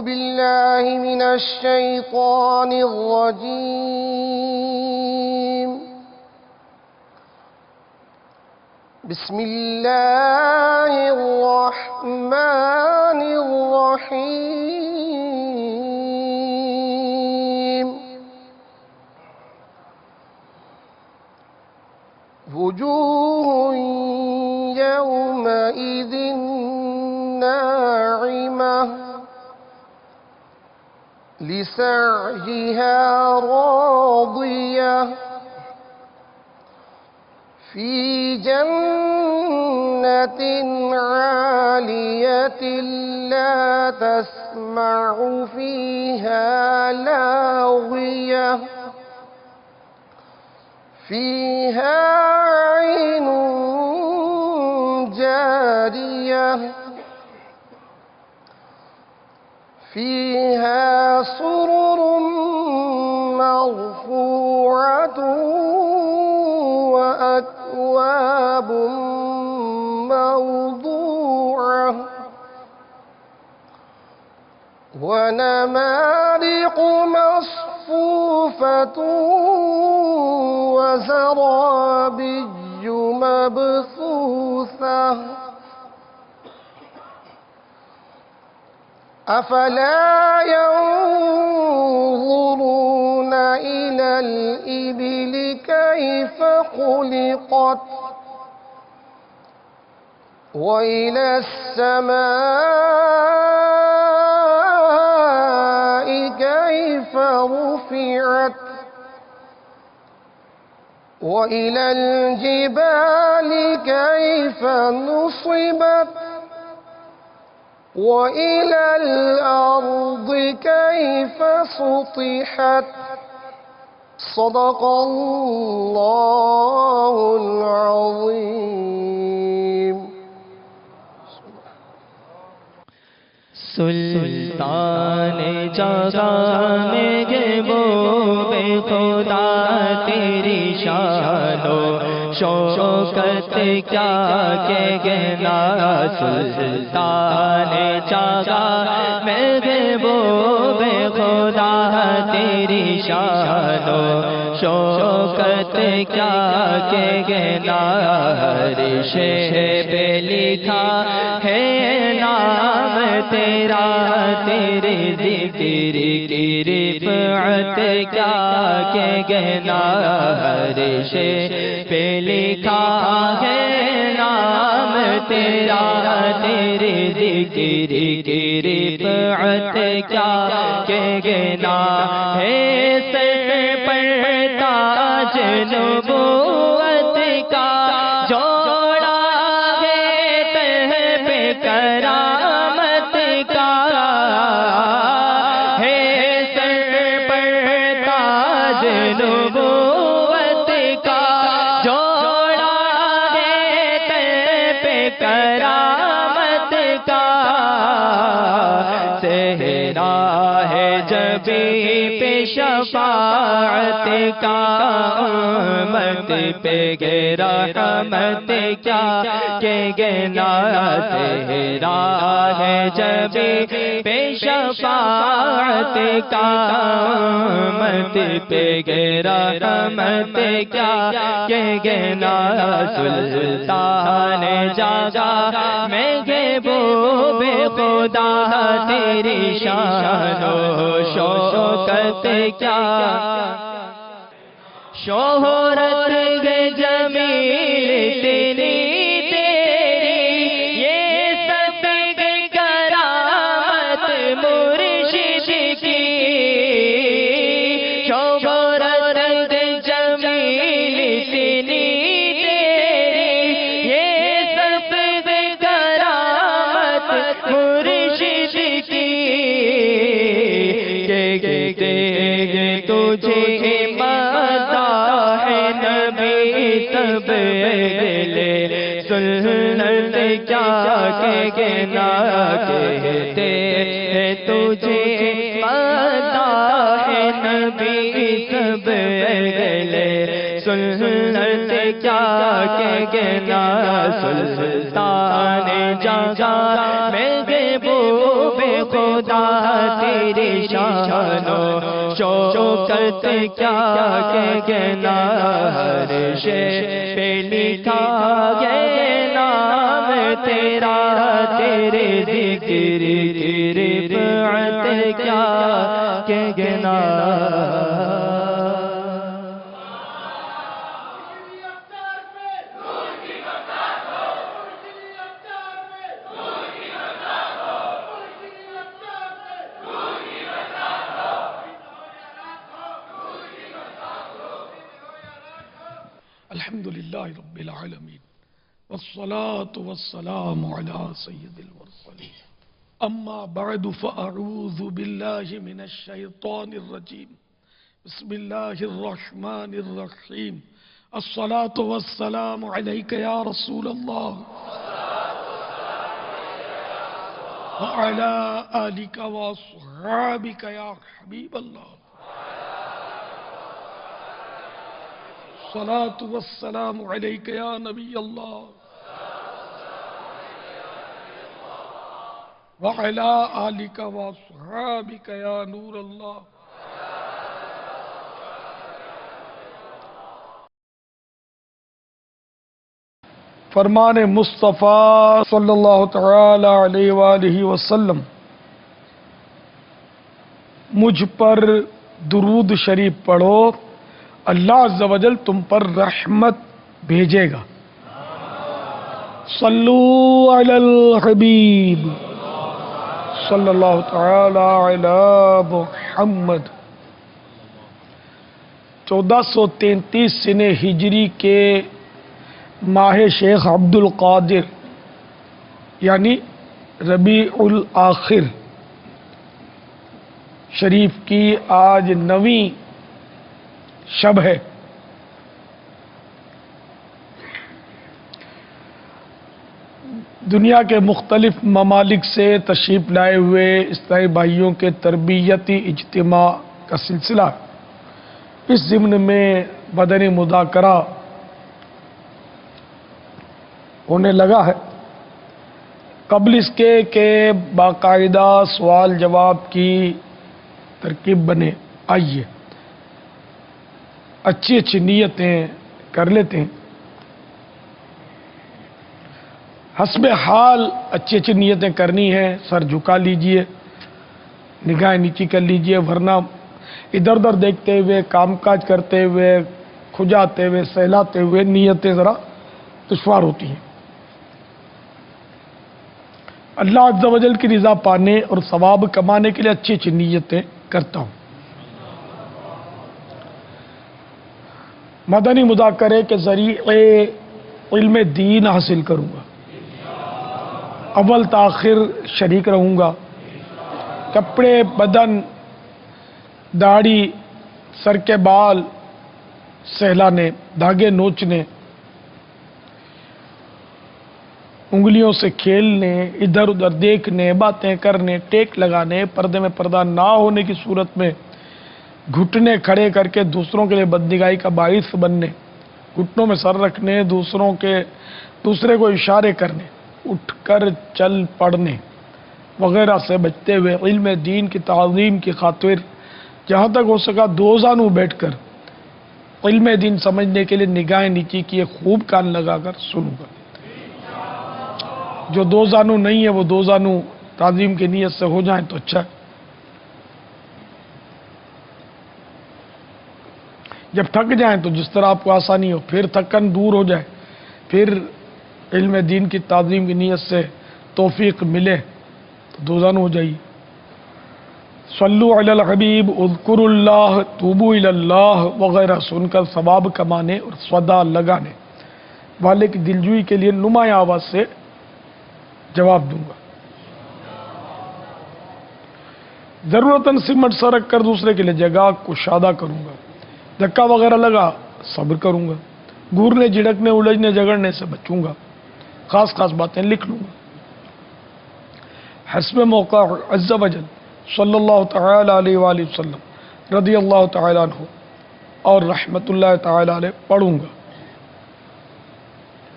بالله من الشيطان الرجيم. بسم الله الرحمن الرحيم. وجوه يومئذ ناعمة لسعيها راضية في جنة عالية لا تسمع فيها لاغية فيها عين جارية فيها سرر مرفوعة وأكواب موضوعة ونمارق مصفوفة وزرابي مبثوثة أفلا ينظرون إلى الإبل كيف خلقت وإلى السماء كيف رفعت وإلى الجبال كيف نصبت وإلى الأرض كيف سطحت. صدق الله العظيم. سلطان جہاں کے وہ بے خدا تیری شان و شوکت کیا کہنا. سلطان جہاں میں وہ بے خدا تیری شان و شوکت کیا کہنا. ہر شے پہ لکھا ہے نام تیرا تیرے ذکر کی رفعت کیا کہنا. ہر شے پہ لکھا ہے نام تیرا تیرے ذکر کی رفعت کیا کہنا. ہے سر پر تاج نبوت کا جوڑا ہے تہ پہ کرامت کا. ہے سر پر تاج نبوت کا جوڑا ہے تہ پہ کرامت کا. صحرا ہے جبی پہ شفاعت کا. امت پہ گرا رحمت کیا کہنا. صحرا ہے جبی پہ شفاعت کا. امت پہ گرا رحمت کیا کہنا. سلطان جہاں میں گے وہ بے خدا تیری شان و شوکت کیا. شہرت جمیل تیری یہ سب کرامت مرشد کی. شہرت جمیل تیری یہ سب کرامت مرشد کی. تجھے سب اہلِ سنت کیا کہنا. کہتے ہیں تجھے پتہ ہے نبی سب اہلِ سنت کیا کہنا. سلطان جہاں میں گے وہ بے خدا خدا تیری شان و شوکت کیا کہنا، ہر شے پہ لکھا گیا نام تیرا، تیرے ذکر کی رفعت کیا کہنا۔ الحمدللہ رب العالمین والصلاة والسلام علی سید المرسلین، اما بعد فاعوذ باللہ من الشیطان الرجیم، بسم اللہ الرحمن الرحیم، الصلاة والسلام علیک یا رسول اللہ وعلی آلک واصحابک یا حبیب اللہ، الصلاة والسلام علیک یا نبی اللہ وعلی آلک واصحابک یا نور اللہ۔ فرمان مصطفیٰ صلی اللہ تعالی علیہ وآلہ وسلم، مجھ پر درود شریف پڑھو، اللہ عز و جل تم پر رحمت بھیجے گا۔ صلو علی الحبیب صلی اللہ تعالی علی محمد۔ 1433 سنہ ہجری کے ماہ شیخ عبد القادر یعنی ربیع الآخر شریف کی آج 9ویں شب ہے۔ دنیا کے مختلف ممالک سے تشریف لائے ہوئے اسلامی بھائیوں کے تربیتی اجتماع کا سلسلہ اس ضمن میں مدنی مذاکرہ ہونے لگا ہے۔ قبل اس کے کہ باقاعدہ سوال جواب کی ترکیب بنے، آئیے اچھی اچھی نیتیں کر لیتے ہیں۔ حسب حال اچھی اچھی نیتیں کرنی ہیں، سر جھکا لیجئے، نگاہیں نیچی کر لیجئے، ورنہ ادھر ادھر دیکھتے ہوئے، کام کاج کرتے ہوئے، کھجاتے ہوئے، سہلاتے ہوئے نیتیں ذرا دشوار ہوتی ہیں۔ اللہ عز و جل کی رضا پانے اور ثواب کمانے کے لیے اچھی اچھی نیتیں کرتا ہوں۔ مدنی مذاکرے کے ذریعے علم دین حاصل کروں گا، اول تاخیر شریک رہوں گا، کپڑے، بدن، داڑھی، سر کے بال سہلانے، دھاگے نوچنے، انگلیوں سے کھیلنے، ادھر ادھر دیکھنے، باتیں کرنے، ٹیک لگانے، پردے میں پردہ نہ ہونے کی صورت میں گھٹنے کھڑے کر کے دوسروں کے لیے بدنگاہی کا باعث بننے، گھٹنوں میں سر رکھنے، دوسرے کو اشارے کرنے، اٹھ کر چل پڑنے وغیرہ سے بچتے ہوئے علم دین کی تعظیم کی خاطر جہاں تک ہو سکا دو زانو بیٹھ کر علم دین سمجھنے کے لیے نگاہیں نیچی کیے خوب کان لگا کر سنوں گا۔ جو دو زانو نہیں ہے وہ دو زانو تعظیم کی نیت سے ہو جائیں تو اچھا ہے۔ جب تھک جائیں تو جس طرح آپ کو آسانی ہو، پھر تھکن دور ہو جائے، پھر علم دین کی تعظیم کی نیت سے توفیق ملے تو دو زانو ہو جائیے۔ صلو علی الحبیب، اذکر اللہ، توبو الی اللہ وغیرہ سن کر ثواب کمانے اور صدا لگانے والے کی دلجوئی کے لیے نمایاں آواز سے جواب دوں گا۔ ضرورتاً سمٹ سرک کر دوسرے کے لیے جگہ کشادہ کروں گا، دھکا وغیرہ لگا صبر کروں گا، گورنے جھڑکنے الجھنے جھگڑنے سے بچوں گا، خاص خاص باتیں لکھ لوں گا۔ حسب موقع عز و جل صلی اللہ تعالی علیہ وآلہ وسلم رضی اللہ تعالی عنہ اور رحمت اللہ تعالی علیہ پڑھوں گا۔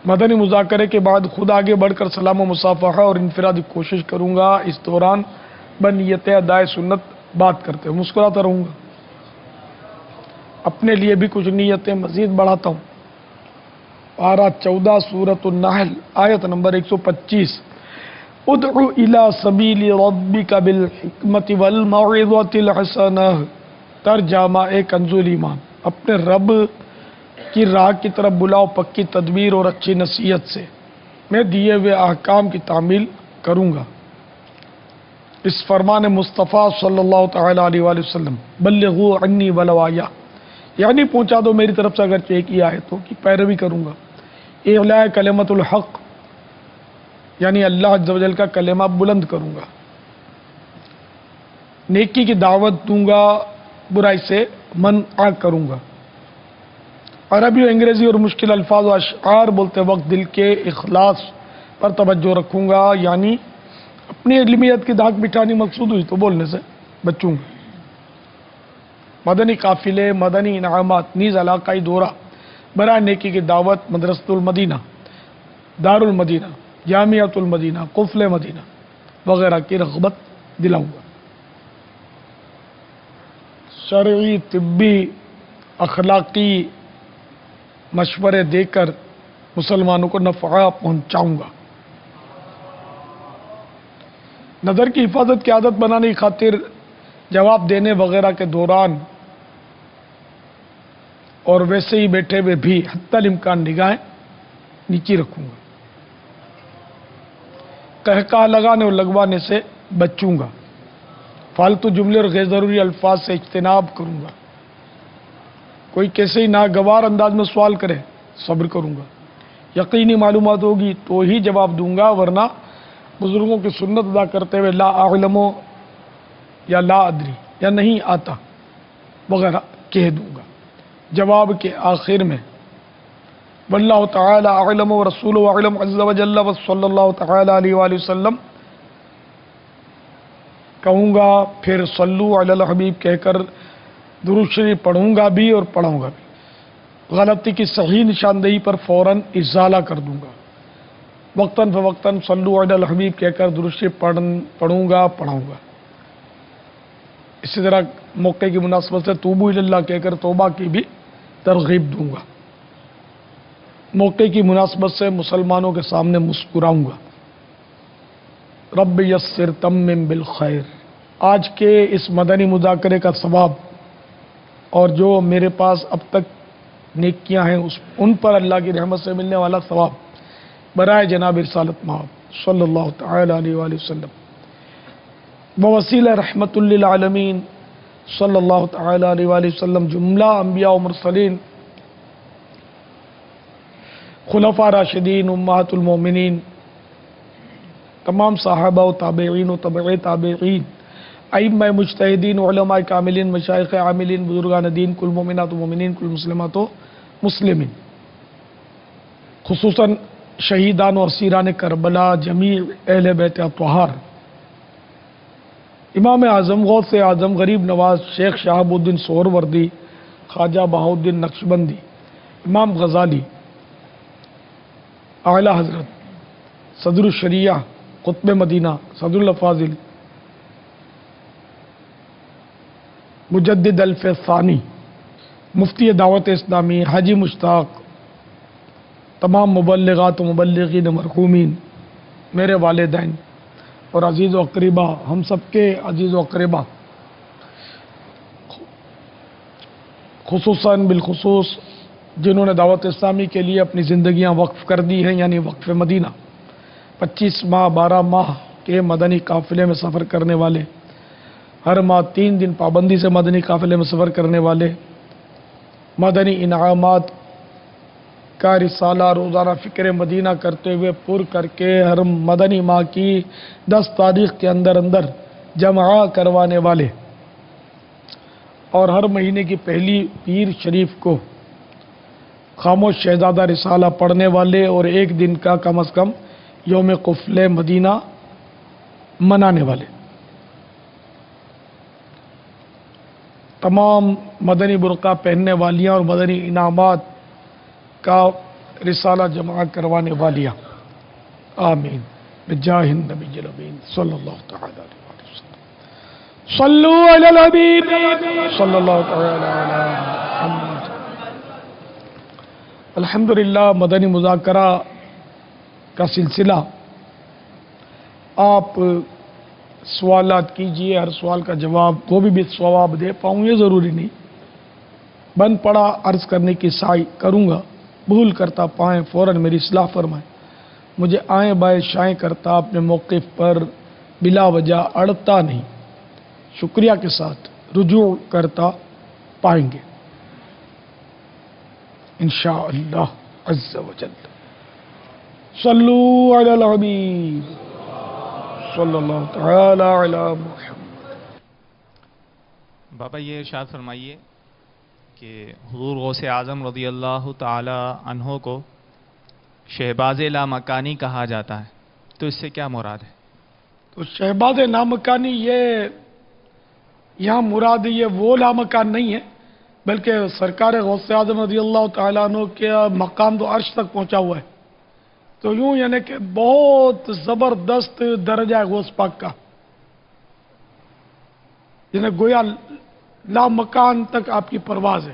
مدنی مذاکرے کے بعد خود آگے بڑھ کر سلام و مصافحہ اور انفرادی کوشش کروں گا۔ اس دوران بنیت ادائے سنت بات کرتے ہو، مسکراتا رہوں گا. اپنے لیے بھی کچھ نیتیں مزید بڑھاتا ہوں. پارہ 14 سورۃ النحل آیت نمبر 125. ادعو الی سبیل ربک بالحکمت والموعظۃ الحسنہ. ترجمہ کنز ایمان، اپنے رب کی راہ کی طرف بلاؤ پکی تدبیر اور اچھی نصیحت سے، میں دیے ہوئے احکام کی تعمیل کروں گا. اس فرمان مصطفیٰ صلی اللہ تعالی علیہ وآلہ وسلم، بلغوا عنی ولو آیہ، یعنی پہنچا دو میری طرف سے اگرچہ ایک ہی آیتوں کی پیروی کروں گا. اعلاء کلمۃ الحق، یعنی اللہ عز و جل کا کلمہ بلند کروں گا. نیکی کی دعوت دوں گا، برائی سے منع کروں گا. عربی و انگریزی اور مشکل الفاظ و اشعار بولتے وقت دل کے اخلاص پر توجہ رکھوں گا، یعنی اپنی علمیت کی دھاک بٹھانی مقصود ہوئی تو بولنے سے بچوں گا. مدنی قافلے، مدنی انعامات، نیز علاقائی دورہ برائے نیکی کی دعوت، مدرسۃ المدینہ، دار المدینہ، جامعۃ المدینہ، قفل مدینہ وغیرہ کی رغبت دلاؤں گا. شرعی، طبی، اخلاقی مشورے دے کر مسلمانوں کو نفع پہنچاؤں گا. نظر کی حفاظت کی عادت بنانے کی خاطر جواب دینے وغیرہ کے دوران اور ویسے ہی بیٹھے ہوئے بھی حتی الامکان نگاہیں نیچی رکھوں گا. قہقہ لگانے اور لگوانے سے بچوں گا. فالتو جملے اور غیر ضروری الفاظ سے اجتناب کروں گا. کوئی کیسے ہی ناگوار انداز میں سوال کرے صبر کروں گا. یقینی معلومات ہوگی تو ہی جواب دوں گا، ورنہ بزرگوں کی سنت ادا کرتے ہوئے لا اعلم یا لا ادری یا نہیں آتا وغیرہ کہہ دوں گا. جواب کے آخر میں واللہ تعالی اعلم ورسولہ اعلم عز وجل وصلی اللہ تعالی علیہ وآلہ وسلم کہوں گا. پھر صلو علی الحبیب کہہ کر درود شریف پڑھوں گا بھی اور پڑھوں گا بھی. غلطی کی صحیح نشاندہی پر فوراً ازالہ کر دوں گا. وقتاً فوقتاً صلو علی الحبیب کہہ کر درود شریف پڑھوں گا پڑھوں گا. اسی طرح موقع کی مناسبت سے توبو الی اللہ کہہ کر توبہ کی بھی ترغیب دوں گا. موقع کی مناسبت سے مسلمانوں کے سامنے مسکراؤں گا. رب یسر تمم بالخیر. آج کے اس مدنی مذاکرے کا ثواب اور جو میرے پاس اب تک نیکیاں ہیں ان پر اللہ کی رحمت سے ملنے والا ثواب برائے جناب رسالت مآب صلی اللہ تعالی علیہ وآلہ وسلم بوسیلہ رحمت للعالمین صلی اللہ تعالی علیہ وآلہ وسلم جملہ انبیاء و مرسلین، خلفاء راشدین، امہات المومنین، تمام صحابہ و تابعین و تبع تابعین، ائمہ مجتہدین، علماء کاملین، مشائخ عاملین، بزرگان دین، کل مومنات و مومنین، کل مسلمات و مسلمین، خصوصاً شہیدان و اسیران کربلا، جمیع اہل بیت اطہار، امام اعظم، غوث اعظم، غریب نواز، شیخ شہاب الدین سہروردی، خواجہ بہاؤالدین نقشبندی، امام غزالی، اعلی حضرت صدر الشریعہ، قطب مدینہ، صدر الافاضل، مجدد الف ثانی، مفتی دعوت اسلامی، حاجی مشتاق، تمام مبلغات و مبلغین مرحومین، میرے والدین اور عزیز و اقربا، ہم سب کے عزیز و اقربا، خصوصاً بالخصوص جنہوں نے دعوت اسلامی کے لیے اپنی زندگیاں وقف کر دی ہیں، یعنی وقف مدینہ، 25 ماہ 12 ماہ کے مدنی قافلے میں سفر کرنے والے، ہر ماہ 3 دن پابندی سے مدنی قافلے میں سفر کرنے والے، مدنی انعامات کا رسالہ روزانہ فکر مدینہ کرتے ہوئے پر کر کے ہر مدنی ماہ کی 10 تاریخ کے اندر جمع کروانے والے، اور ہر مہینے کی پہلی پیر شریف کو خاموش شہزادہ رسالہ پڑھنے والے، اور ایک دن کا کم از کم یوم قفل مدینہ منانے والے، تمام مدنی برقع پہننے والیاں اور مدنی انعامات کا رسالہ جمع کروانے والیاں، آمین بجاہ النبی الامین صلی اللہ تعالی علیہ وسلم. صلو علی الحبیب صلی اللہ تعالی علی محمد۔ الحمدللہ مدنی مذاکرہ کا سلسلہ، آپ سوالات کیجئے، ہر سوال کا جواب وہ بھی ثواب دے پاؤں یہ ضروری نہیں، بن پڑا عرض کرنے کی سعی کروں گا، بھول کرتا پائیں فوراً میری اصلاح فرمائیں، مجھے آئیں بائیں شائیں کرتا اپنے موقف پر بلا وجہ اڑتا نہیں، شکریہ کے ساتھ رجوع کرتا پائیں گے انشاءاللہ عز و جل۔ صلو علی الحبیب صلی اللہ تعالی علی محمد۔ بابا یہ ارشاد فرمائیے کہ حضور غوث اعظم رضی اللہ تعالی عنہ کو شہباز لامکانی کہا جاتا ہے، تو اس سے کیا مراد ہے؟ تو شہباز لامکانی یہاں مراد یہ وہ لامکان نہیں ہے، بلکہ سرکار غوث اعظم رضی اللہ تعالیٰ عنہ کے مقام تو عرش تک پہنچا ہوا ہے، تو یوں یعنی کہ بہت زبردست درجہ ہے غوث پاک کا، یعنی گویا لامکان تک آپ کی پرواز ہے،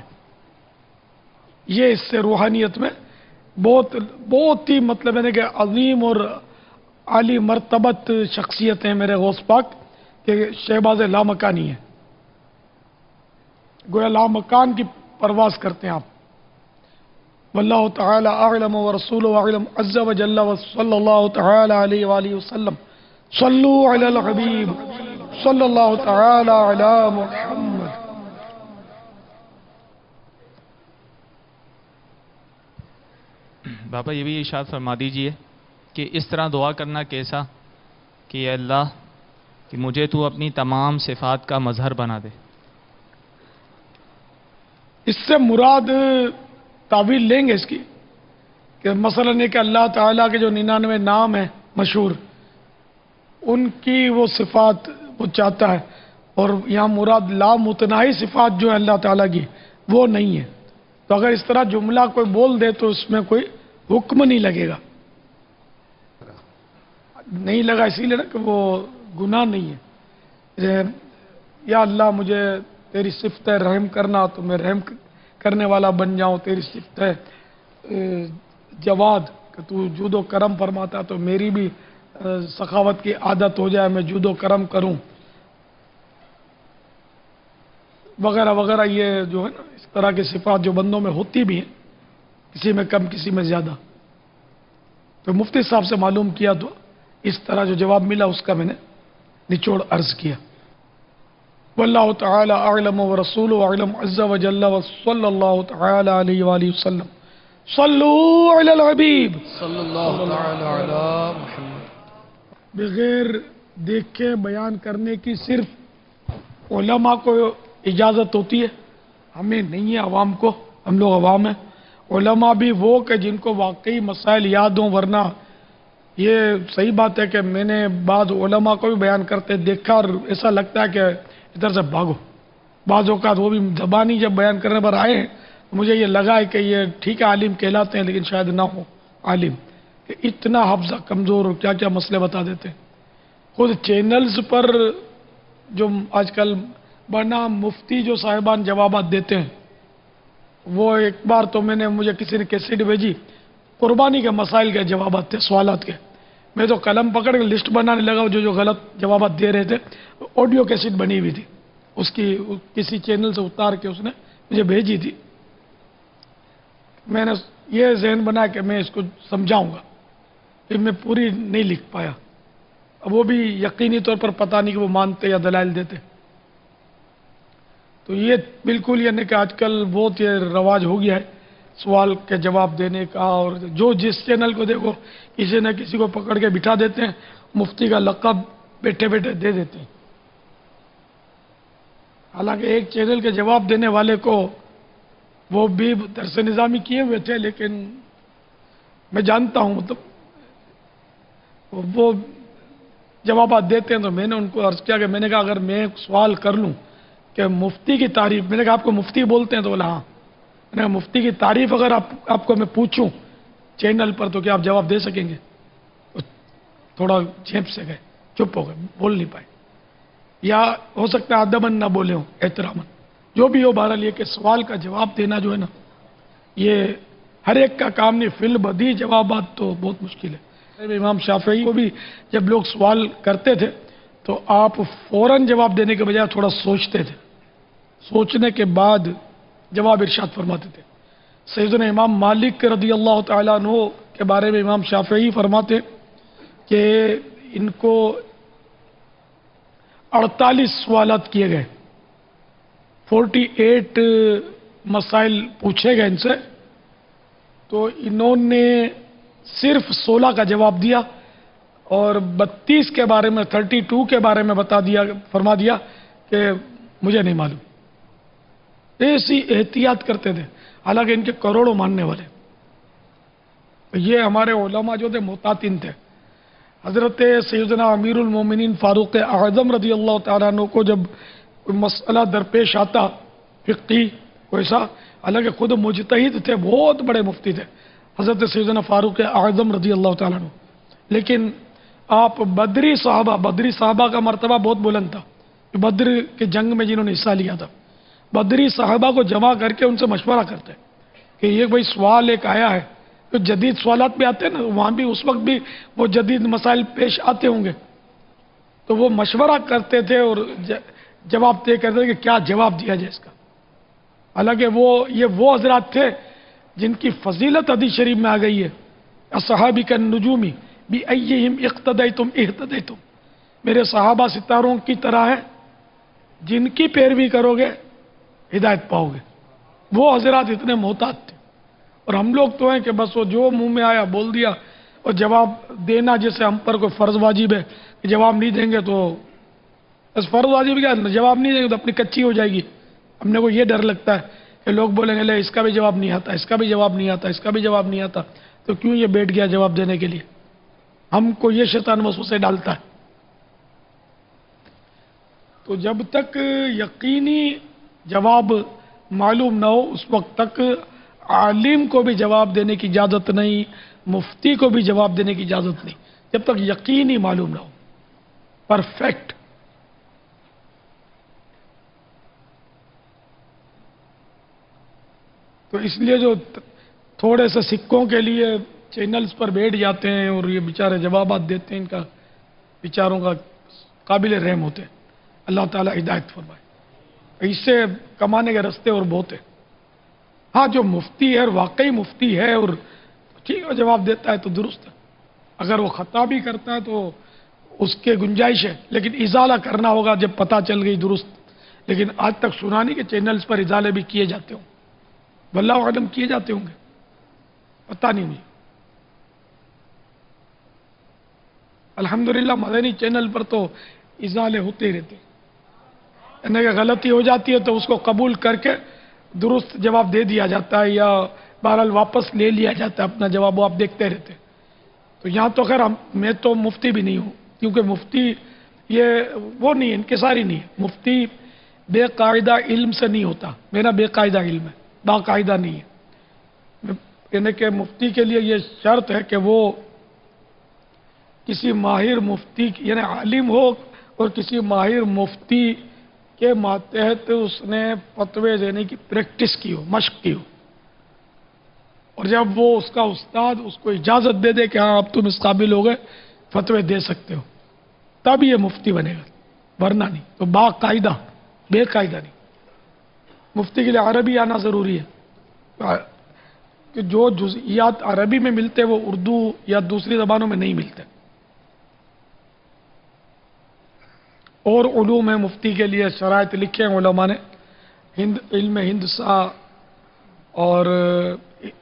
یہ اس سے روحانیت میں بہت ہی مطلب ہے کہ عظیم اور عالی مرتبت شخصیت ہیں میرے غوث پاک کہ شہباز لامکانی ہے، گویا لامکان کی پرواز کرتے ہیں آپ۔ واللہ تعالی اعلم ورسولہ اعلم عز و جل وصلی اللہ تعالی علیہ وآلہ وسلم۔ صلو علی الحبیب صلی اللہ تعالی علی محمد۔ بابا یہ بھی ارشاد فرما دیجئے کہ اس طرح دعا کرنا کیسا کہ اے اللہ کہ مجھے تو اپنی تمام صفات کا مظہر بنا دے۔ اس سے مراد تعویل لیں گے اس کی کہ مثلا یہ کہ اللہ تعالیٰ کے جو 99 نام ہیں مشہور، ان کی وہ صفات وہ چاہتا ہے، اور یہاں مراد لامتناہی صفات جو ہے اللہ تعالیٰ کی وہ نہیں ہے، تو اگر اس طرح جملہ کوئی بول دے تو اس میں کوئی حکم نہیں لگے گا، نہیں لگا اسی لیے نا کہ وہ گناہ نہیں ہے۔ یا اللہ مجھے تیری صفت ہے رحم کرنا تو میں رحم کرنے والا بن جاؤں، تیری صفت ہے جواد کہ تو جود و کرم فرماتا تو میری بھی سخاوت کی عادت ہو جائے، میں جود و کرم کروں وغیرہ وغیرہ، یہ جو ہے نا اس طرح کی صفات جو بندوں میں ہوتی بھی ہیں، کسی میں کم کسی میں زیادہ، تو مفتی صاحب سے معلوم کیا تو اس طرح جو جواب ملا اس کا میں نے نچوڑ عرض کیا۔ واللہ تعالی اعلم ورسولہ اعلم عز و جل وصلی اللہ تعالی علیہ وآلہ وسلم۔ صلو علی الحبیب صلی اللہ تعالی علی محمد۔ بغیر دیکھے بیان کرنے کی صرف علماء کو اجازت ہوتی ہے، ہمیں نہیں ہے عوام کو، ہم لوگ عوام ہیں، علماء بھی وہ کہ جن کو واقعی مسائل یاد ہوں، ورنہ یہ صحیح بات ہے کہ میں نے بعض علماء کو بھی بیان کرتے دیکھا اور ایسا لگتا ہے کہ ادھر سے بھاگو، بعض اوقات وہ بھی زبانی جب بیان کرنے پر آئے ہیں مجھے یہ لگا ہے کہ یہ ٹھیک ہے عالم کہلاتے ہیں لیکن شاید نہ ہو عالم، کہ اتنا حفظہ کمزور اور کیا کیا مسئلے بتا دیتے ہیں۔ خود چینلز پر جو آج کل بنا مفتی جو صاحبان جوابات دیتے ہیں، وہ ایک بار تو مجھے کسی نے کیسٹ بھیجی، قربانی کے مسائل کے جوابات تھے، سوالات کے، میں تو قلم پکڑ کے لسٹ بنانے لگا، جو غلط جوابات دے رہے تھے آڈیو کیسٹ بنی ہوئی تھی، اس کی کسی چینل سے اتار کے اس نے مجھے بھیجی تھی، میں نے یہ ذہن بنا کہ میں اس کو سمجھاؤں گا، لیکن میں پوری نہیں لکھ پایا، اب وہ بھی یقینی طور پر پتہ نہیں کہ وہ مانتے یا دلائل دیتے، تو یہ بالکل یہ نہیں کہ آج کل بہت یہ رواج ہو گیا ہے سوال کے جواب دینے کا، اور جو جس چینل کو دیکھو کسی نہ کسی کو پکڑ کے بٹھا دیتے ہیں، مفتی کا لقب بیٹھے بیٹھے دے دیتے ہیں، حالانکہ ایک چینل کے جواب دینے والے کو وہ بھی درس نظامی کیے ہوئے تھے، لیکن میں جانتا ہوں مطلب وہ جوابات دیتے ہیں، تو میں نے ان کو عرض کیا کہ میں نے کہا اگر میں سوال کر لوں کہ مفتی کی تعریف، میں نے کہا آپ کو مفتی بولتے ہیں تو بولا ہاں، میں نے کہا مفتی کی تعریف اگر آپ کو میں پوچھوں چینل پر تو کیا آپ جواب دے سکیں گے؟ تھوڑا جھیپ سے گئے، چپ ہو گئے، بول نہیں پائے، یا ہو سکتا ہے ادباً نہ بولے ہوں، احتراماً، جو بھی ہو، بہرحال یہ کہ سوال کا جواب دینا جو ہے نا، یہ ہر ایک کا کام نہیں، فی البدیہہ جوابات تو بہت مشکل ہے۔ امام شافعی کو بھی جب لوگ سوال کرتے تھے تو آپ فوراً جواب دینے کے بجائے تھوڑا سوچتے تھے، سوچنے کے بعد جواب ارشاد فرماتے تھے۔ سیدنا امام مالک رضی اللہ تعالیٰ عنہ کے بارے میں امام شافعی فرماتے کہ ان کو 48 سوالات کیے گئے، 48 مسائل پوچھے گئے ان سے، تو انہوں نے صرف 16 کا جواب دیا اور 32 کے بارے میں 32 کے بارے میں فرما دیا کہ مجھے نہیں معلوم۔ ایسی احتیاط کرتے تھے، حالانکہ ان کے کروڑوں ماننے والے۔ یہ ہمارے علماء جو تھے محتاطین تھے۔ حضرت سیدنا امیر المومنین فاروق اعظم رضی اللہ تعالیٰ عنہ کو جب کوئی مسئلہ درپیش آتا فقہی ویسا، حالانکہ خود مجتہد تھے، بہت بڑے مفتی تھے حضرت سیدنا فاروق اعظم رضی اللہ تعالیٰ عنہ، لیکن آپ بدری صحابہ کا مرتبہ بہت بلند تھا، بدر کے جنگ میں جنہوں نے حصہ لیا تھا، بدری صحابہ کو جمع کر کے ان سے مشورہ کرتے کہ یہ بھائی سوال ایک آیا ہے، تو جدید سوالات بھی آتے ہیں نا، وہاں بھی اس وقت بھی وہ جدید مسائل پیش آتے ہوں گے، تو وہ مشورہ کرتے تھے اور جواب طے کرتے تھے کہ کیا جواب دیا جائے اس کا۔ حالانکہ یہ وہ حضرات تھے جن کی فضیلت حدیث شریف میں آ گئی ہے، اصحابی کا نجومی بِأَيِّهِمْ اقتدیتم اہتدیتم، میرے صحابہ ستاروں کی طرح ہیں، جن کی پیروی کرو گے ہدایت پاؤ گے۔ وہ حضرات اتنے محتاط تھے، اور ہم لوگ تو ہیں کہ بس وہ جو منہ میں آیا بول دیا، اور جواب دینا جیسے ہم پر کوئی فرض واجب ہے کہ جواب نہیں دیں گے تو بس فرض واجب کیا، جواب نہیں دیں گے تو اپنی کچی ہو جائے گی۔ ہم نے کو یہ ڈر لگتا ہے کہ لوگ بولیں گے لے اس کا بھی جواب نہیں آتا، اس کا بھی جواب نہیں آتا، اس کا بھی جواب نہیں آتا، تو کیوں یہ بیٹھ گیا جواب دینے کے لیے؟ ہم کو یہ شیطان وسوسے ڈالتا ہے۔ تو جب تک یقینی جواب معلوم نہ ہو اس وقت تک عالم کو بھی جواب دینے کی اجازت نہیں، مفتی کو بھی جواب دینے کی اجازت نہیں، جب تک یقینی معلوم نہ ہو، پرفیکٹ۔ تو اس لیے جو تھوڑے سے سکوں کے لیے چینلز پر بیٹھ جاتے ہیں اور یہ بیچارے جوابات دیتے ہیں، ان کا بیچاروں کا قابل رحم ہوتے ہیں۔ اللہ تعالیٰ ہدایت فرمائے۔ اس سے کمانے کے رستے اور بہت ہیں۔ ہاں جو مفتی ہے اور واقعی مفتی ہے اور ٹھیک ہے جواب دیتا ہے تو درست ہے، اگر وہ خطا بھی کرتا ہے تو اس کے گنجائش ہے، لیکن ازالہ کرنا ہوگا جب پتہ چل گئی درست۔ لیکن آج تک سنا نہیں کہ چینلز پر ازالے بھی کیے جاتے ہوں، واللہ اعلم کیے جاتے ہوں گے، پتہ نہیں مجھے۔ الحمدللہ مدنی چینل پر تو ازالے ہوتے ہی رہتے ہیں، یعنی کہ غلطی ہو جاتی ہے تو اس کو قبول کر کے درست جواب دے دیا جاتا ہے، یا بہرحال واپس لے لیا جاتا ہے اپنا جواب، وہ آپ دیکھتے رہتے۔ تو یہاں تو خیر میں تو مفتی بھی نہیں ہوں، کیونکہ مفتی یہ وہ نہیں ہے، انکساری نہیں ہے، مفتی بے قاعدہ علم سے نہیں ہوتا، میرا بے قاعدہ علم ہے، باقاعدہ نہیں ہے۔ یعنی کہ مفتی کے لیے یہ شرط ہے کہ وہ کسی ماہر مفتی یعنی عالم ہو اور کسی ماہر مفتی کے ماتحت اس نے فتوے دینے کی پریکٹس کی ہو، مشق کی ہو، اور جب وہ اس کا استاد اس کو اجازت دے دے کہ ہاں اب تم اس قابل ہو گئے فتوے دے سکتے ہو، تب یہ مفتی بنے گا، ورنہ نہیں۔ تو باقاعدہ بے قاعدہ نہیں۔ مفتی کے لیے عربی آنا ضروری ہے، کہ جو جزئیات عربی میں ملتے وہ اردو یا دوسری زبانوں میں نہیں ملتے۔ اور علوم ہے مفتی کے لیے شرائط لکھے ہیں علماء نے، علم ہندسہ اور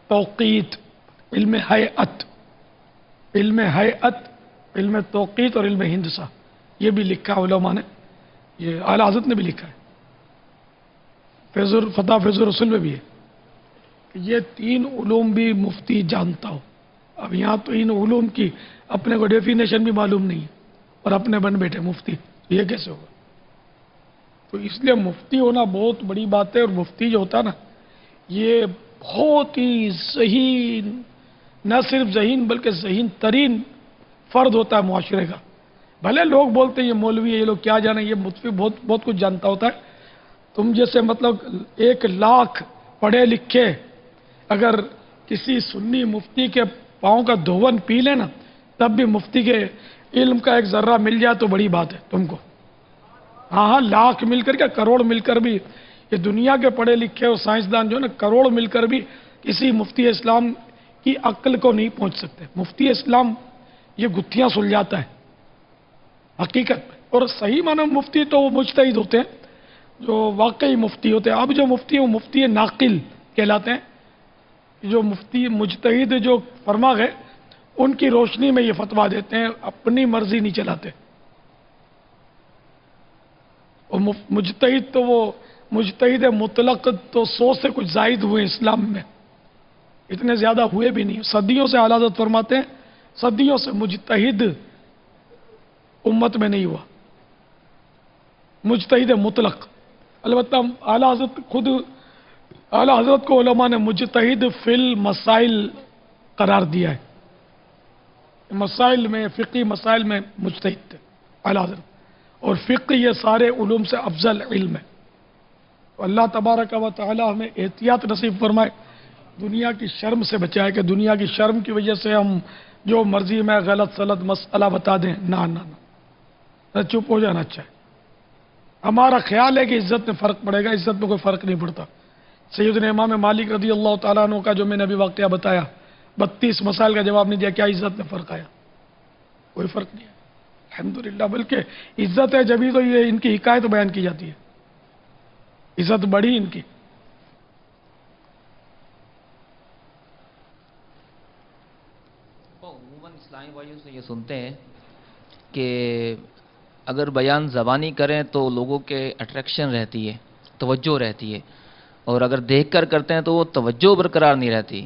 توقیت، علم ہیئت، علم توقیت اور علم ہندسہ، یہ بھی لکھا علماء نے، یہ اعلیٰ حضرت نے بھی لکھا ہے، فتح فیض الرسول میں بھی ہے کہ یہ 3 علوم بھی مفتی جانتا ہو۔ اب یہاں تو ان علوم کی اپنے کو ڈیفینیشن بھی معلوم نہیں ہے اور اپنے بن بیٹھے مفتی، یہ کیسے ہوگا؟ تو اس لیے مفتی ہونا بہت بڑی بات ہے، اور مفتی جو ہوتا ہے نا یہ بہت ہی ذہین، نہ صرف ذہین بلکہ ذہین ترین فرد ہوتا ہے معاشرے کا، بھلے لوگ بولتے ہیں یہ مولوی ہے، یہ لوگ کیا جانے، یہ مفتی بہت کچھ جانتا ہوتا ہے. تم جیسے مطلب 1,00,000 پڑھے لکھے اگر کسی سنی مفتی کے پاؤں کا دھون پی لے نا، تب بھی مفتی کے علم کا ایک ذرہ مل جائے تو بڑی بات ہے تم کو. ہاں لاکھ مل کر کے کروڑ مل کر بھی، یہ دنیا کے پڑھے لکھے اور سائنسدان جو ہے نا، کروڑ مل کر بھی کسی مفتی اسلام کی عقل کو نہیں پہنچ سکتے. مفتی اسلام یہ گتھیاں سلجھاتا ہے حقیقت میں. اور صحیح معنی مفتی تو وہ مجتہد ہوتے ہیں جو واقعی مفتی ہوتے ہیں. اب جو مفتی ہیں وہ مفتی ناقل کہلاتے ہیں. جو مفتی مجتہد جو فرما گئے ان کی روشنی میں یہ فتویٰ دیتے ہیں، اپنی مرضی نہیں چلاتے. اور مجتہد تو وہ مجتہد مطلق تو 100 سے کچھ زائد ہوئے اسلام میں، اتنے زیادہ ہوئے بھی نہیں. صدیوں سے اعلیٰ حضرت فرماتے ہیں صدیوں سے مجتہد امت میں نہیں ہوا، مجتہد مطلق. البتہ اعلیٰ حضرت خود اعلیٰ حضرت کو علماء نے مجتہد فی المسائل قرار دیا ہے. مسائل میں، فقی مسائل میں مجتہد تھے اعلیٰ حضرت. اور فقہ یہ سارے علوم سے افضل علم ہے. اللہ تبارک و تعالی ہمیں احتیاط نصیب فرمائے، دنیا کی شرم سے بچائے کہ دنیا کی شرم کی وجہ سے ہم جو مرضی میں غلط سلط مسئلہ بتا دیں. نہ نہ نہ، چپ ہو جانا چاہیے. ہمارا خیال ہے کہ عزت میں فرق پڑے گا، عزت میں کوئی فرق نہیں پڑتا. سیدنا امام مالک رضی اللہ تعالیٰ عنہ کا جو میں نے ابھی واقعہ بتایا، 32 مسائل کا جواب نہیں دیا، کیا عزت میں فرق آیا؟ کوئی فرق نہیں ہے الحمدللہ. بلکہ عزت ہے جبھی تو یہ ان کی حکایت بیان کی جاتی ہے، عزت بڑی ان کی. عموماً اسلامی بھائیوں سے یہ سنتے ہیں کہ اگر بیان زبانی کریں تو لوگوں کے اٹریکشن رہتی ہے، توجہ رہتی ہے، اور اگر دیکھ کر کرتے ہیں تو وہ توجہ برقرار نہیں رہتی.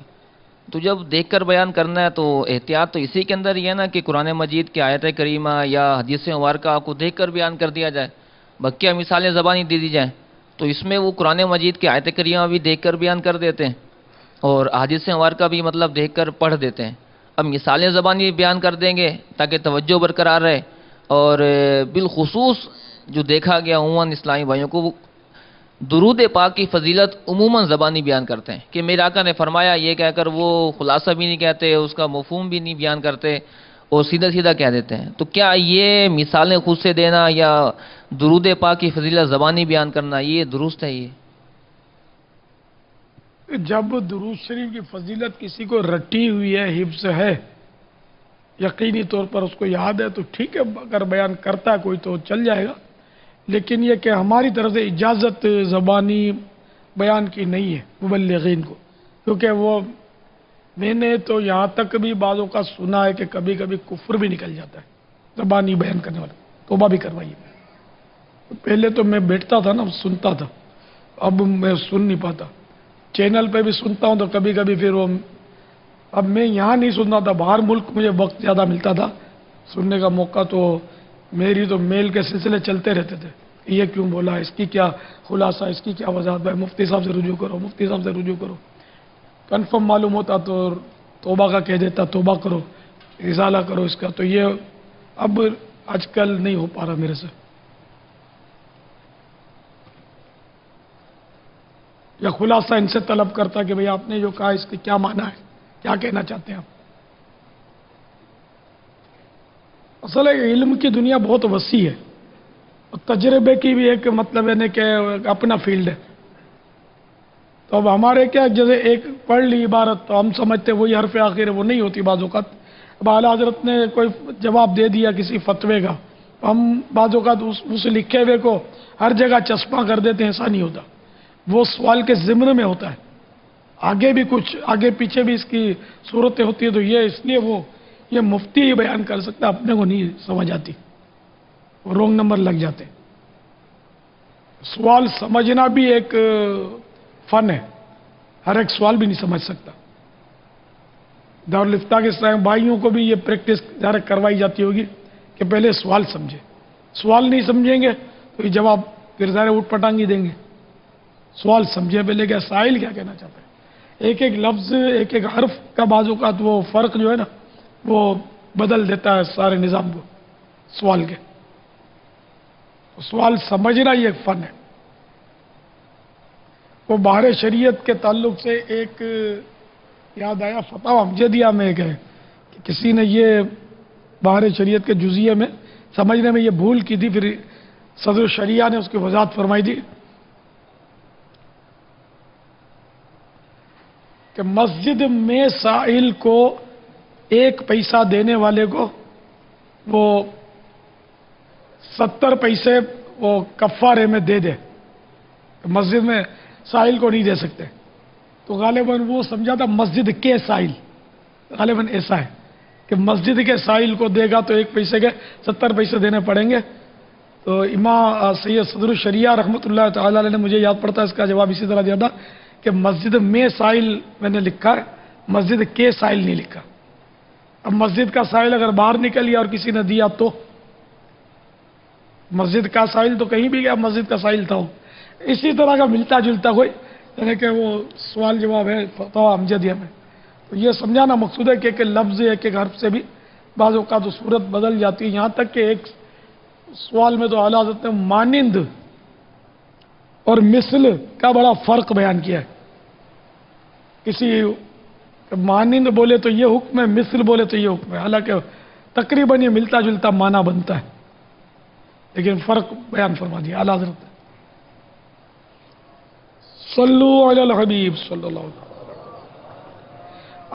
تو جب دیکھ کر بیان کرنا ہے تو احتیاط تو اسی کے اندر ہی ہے نا کہ قرآن مجید کی آیت کریمہ یا حدیث مبارکہ کو دیکھ کر بیان کر دیا جائے، بقیہ مثالیں زبانی دے دی جائیں. تو اس میں وہ قرآن مجید کی آیت کریمہ بھی دیکھ کر بیان کر دیتے ہیں اور حدیث مبارکہ بھی مطلب دیکھ کر پڑھ دیتے ہیں. اب مثالیں زبانی بیان کر دیں گے تاکہ توجہ برقرار رہے. اور بالخصوص جو دیکھا گیا عموماً اسلامی بھائیوں کو، وہ درود پاک کی فضیلت عموماً زبانی بیان کرتے ہیں کہ میرے آقا نے فرمایا یہ کہہ کر وہ خلاصہ بھی نہیں کہتے، اس کا مفہوم بھی نہیں بیان کرتے اور سیدھا سیدھا کہہ دیتے ہیں. تو کیا یہ مثالیں خود سے دینا یا درود پاک کی فضیلت زبانی بیان کرنا یہ درست ہے؟ یہ جب درود شریف کی فضیلت کسی کو رٹی ہوئی ہے، حفظ ہے، یقینی طور پر اس کو یاد ہے تو ٹھیک ہے، اگر بیان کرتا ہے کوئی تو چل جائے گا. لیکن یہ کہ ہماری طرف سے اجازت زبانی بیان کی نہیں ہے مبلغین کو، کیونکہ وہ میں نے تو یہاں تک بھی بعضوں کا سنا ہے کہ کبھی کبھی کفر بھی نکل جاتا ہے زبانی بیان کرنے والا. توبہ بھی کروائیے. پہلے تو میں بیٹھتا تھا نا، سنتا تھا، اب میں سن نہیں پاتا. چینل پہ بھی سنتا ہوں تو کبھی کبھی پھر وہ، اب میں یہاں نہیں سنتا تھا، باہر ملک مجھے وقت زیادہ ملتا تھا سننے کا موقع، تو میری تو میل کے سلسلے چلتے رہتے تھے. یہ کیوں بولا، اس کی کیا خلاصہ، اس کی کیا وضاحت، بھائی مفتی صاحب سے رجوع کرو، مفتی صاحب سے رجوع کرو. کنفرم معلوم ہوتا تو توبہ کا کہہ دیتا، توبہ کرو، ازالہ کرو اس کا. تو یہ اب آج کل نہیں ہو پا رہا میرے سے. یا خلاصہ ان سے طلب کرتا کہ بھئی آپ نے جو کہا اس کے کیا معنی ہے، کیا کہنا چاہتے ہیں آپ. اصل ہے علم کی دنیا بہت وسیع ہے اور تجربے کی بھی ایک مطلب ہے کہ اپنا فیلڈ ہے. تو اب ہمارے کیا، جیسے ایک پڑھ لی عبارت تو ہم سمجھتے وہی حرف آخر ہے، وہ نہیں ہوتی بعض اوقات. اب اعلیٰ حضرت نے کوئی جواب دے دیا کسی فتوے کا، ہم بعض اوقات اس لکھے ہوئے کو ہر جگہ چسپاں کر دیتے ہیں. ایسا نہیں ہوتا، وہ سوال کے ضمن میں ہوتا ہے. آگے بھی کچھ آگے پیچھے بھی اس کی صورتیں ہوتی ہیں. تو یہ اس لیے وہ یہ مفتی ہی بیان کر سکتا، اپنے کو نہیں سمجھ آتی، رونگ نمبر لگ جاتے. سوال سمجھنا بھی ایک فن ہے، ہر ایک سوال بھی نہیں سمجھ سکتا. دارالفتہ کے بھائیوں کو بھی یہ پریکٹس ظاہر کروائی جاتی ہوگی کہ پہلے سوال سمجھے. سوال نہیں سمجھیں گے تو یہ جواب پھر ظاہر اٹھ پٹانگی دیں گے. سوال سمجھے پہلے کہ سائل کیا کہنا چاہتا ہے. ایک ایک لفظ، ایک ایک حرف کا بعض اوقات وہ فرق جو ہے نا وہ بدل دیتا ہے سارے نظام کو. سوال کے. سوال سمجھنا یہ ایک فن ہے. وہ باہر شریعت کے تعلق سے ایک یاد آیا، فتاوی امجدیہ میں ایک ہے کہ کسی نے یہ باہر شریعت کے جزیے میں سمجھنے میں یہ بھول کی تھی، پھر صدر الشریعہ نے اس کی وضاحت فرمائی تھی کہ مسجد میں سائل کو 1 پیسہ دینے والے کو وہ 70 پیسے وہ کفارے میں دے دے. مسجد میں سائل کو نہیں دے سکتے، تو غالباً وہ سمجھا تھا مسجد کے سائل، غالباً ایسا ہے کہ مسجد کے سائل کو دے گا تو 1 پیسے کے 70 پیسے دینے پڑیں گے. تو امام سید صدر الشریعہ رحمۃ اللہ تعالی علیہ نے مجھے یاد پڑتا ہے اس کا جواب اسی طرح دیا تھا کہ مسجد میں سائل میں نے لکھا ہے، مسجد کے سائل نہیں لکھا. اب مسجد کا سائل اگر باہر نکل گیا اور کسی نے دیا تو مسجد کا سائل تو کہیں بھی گیا، مسجد کا سائل تھا وہ. اسی طرح کا ملتا جلتا کوئی یعنی کہ وہ سوال جواب ہے فتاوی امجدیہ میں. تو یہ سمجھانا مقصود ہے کہ ایک لفظ ایک حرف سے بھی بعض اوقات صورت بدل جاتی ہے. یہاں تک کہ ایک سوال میں تو اعلیٰ حضرت نے مانند اور مثل کا بڑا فرق بیان کیا ہے. کسی مانند بولے تو یہ حکم ہے، مثل بولے تو یہ حکم ہے، حالانکہ تقریباً یہ ملتا جلتا معنی بنتا ہے، لیکن فرق بیان فرما دیا اعلیٰ حضرت نے. صلو علی الحبیب صلی اللہ علیہ وسلم.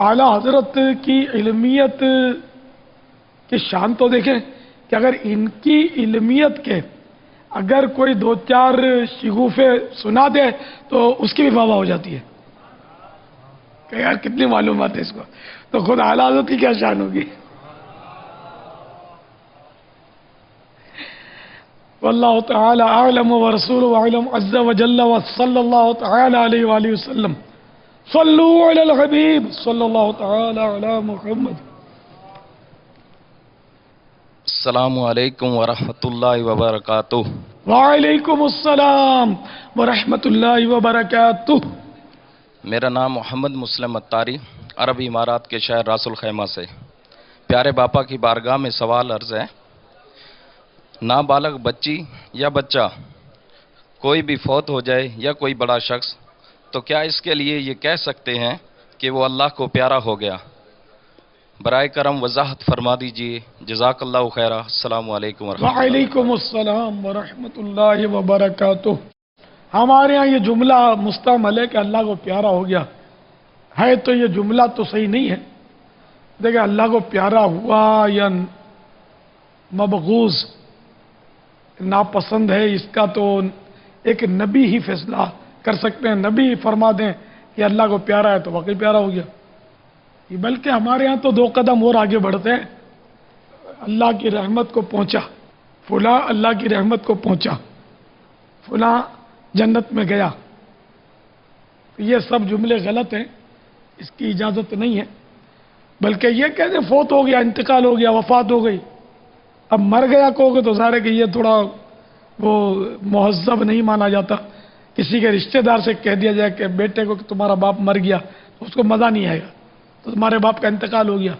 اعلیٰ حضرت کی علمیت کی شان تو دیکھیں کہ اگر ان کی علمیت کے اگر کوئی 2-4 شگوفے سنا دے تو اس کی بھی واہ ہو جاتی ہے کہ یار کتنی معلومات ہے اس کو. تو خود اعلیٰ حضرت کی کیا شان ہوگی. واللہ تعالی اعلم ورسولہ اعلم عز وجل وصلی اللہ تعالی علیہ وآلہ وسلم. صلو علی الحبیب صلی اللہ تعالی علی محمد. السلام علیکم ورحمۃ اللہ وبرکاتہ. وعلیکم السلام ورحمۃ اللہ وبرکاتہ. میرا نام محمد مسلم اتاری، عرب امارات کے شہر راس الخیمہ سے. پیارے باپا کی بارگاہ میں سوال عرض ہے، نابالغ بچی یا بچہ کوئی بھی فوت ہو جائے یا کوئی بڑا شخص تو کیا اس کے لیے یہ کہہ سکتے ہیں کہ وہ اللہ کو پیارا ہو گیا؟ برائے کرم وضاحت فرما دیجیے، جزاک اللہ خیرہ. السلام علیکم ورحمۃ اللہ. وعلیکم السلام ورحمۃ اللہ وبرکاتہ. ہمارے ہاں یہ جملہ مستعمل ہے کہ اللہ کو پیارا ہو گیا ہے، تو یہ جملہ تو صحیح نہیں ہے. دیکھیں اللہ کو پیارا ہوا یا مبغوض ناپسند ہے، اس کا تو ایک نبی ہی فیصلہ کر سکتے ہیں. نبی فرما دیں کہ اللہ کو پیارا ہے تو واقعی پیارا ہو گیا. بلکہ ہمارے ہاں تو 2 قدم اور آگے بڑھتے ہیں. اللہ کی رحمت کو پہنچا، فلاں اللہ کی رحمت کو پہنچا، فلاں جنت میں گیا. یہ سب جملے غلط ہیں، اس کی اجازت نہیں ہے. بلکہ یہ کہتے فوت ہو گیا، انتقال ہو گیا، وفات ہو گئی. اب مر گیا کہو گے تو ظاہر ہے کہ یہ تھوڑا وہ مہذب نہیں مانا جاتا. کسی کے رشتہ دار سے کہہ دیا جائے کہ بیٹے کو کہ تمہارا باپ مر گیا، تو اس کو مزہ نہیں آئے گا. تو تمہارے باپ کا انتقال ہو گیا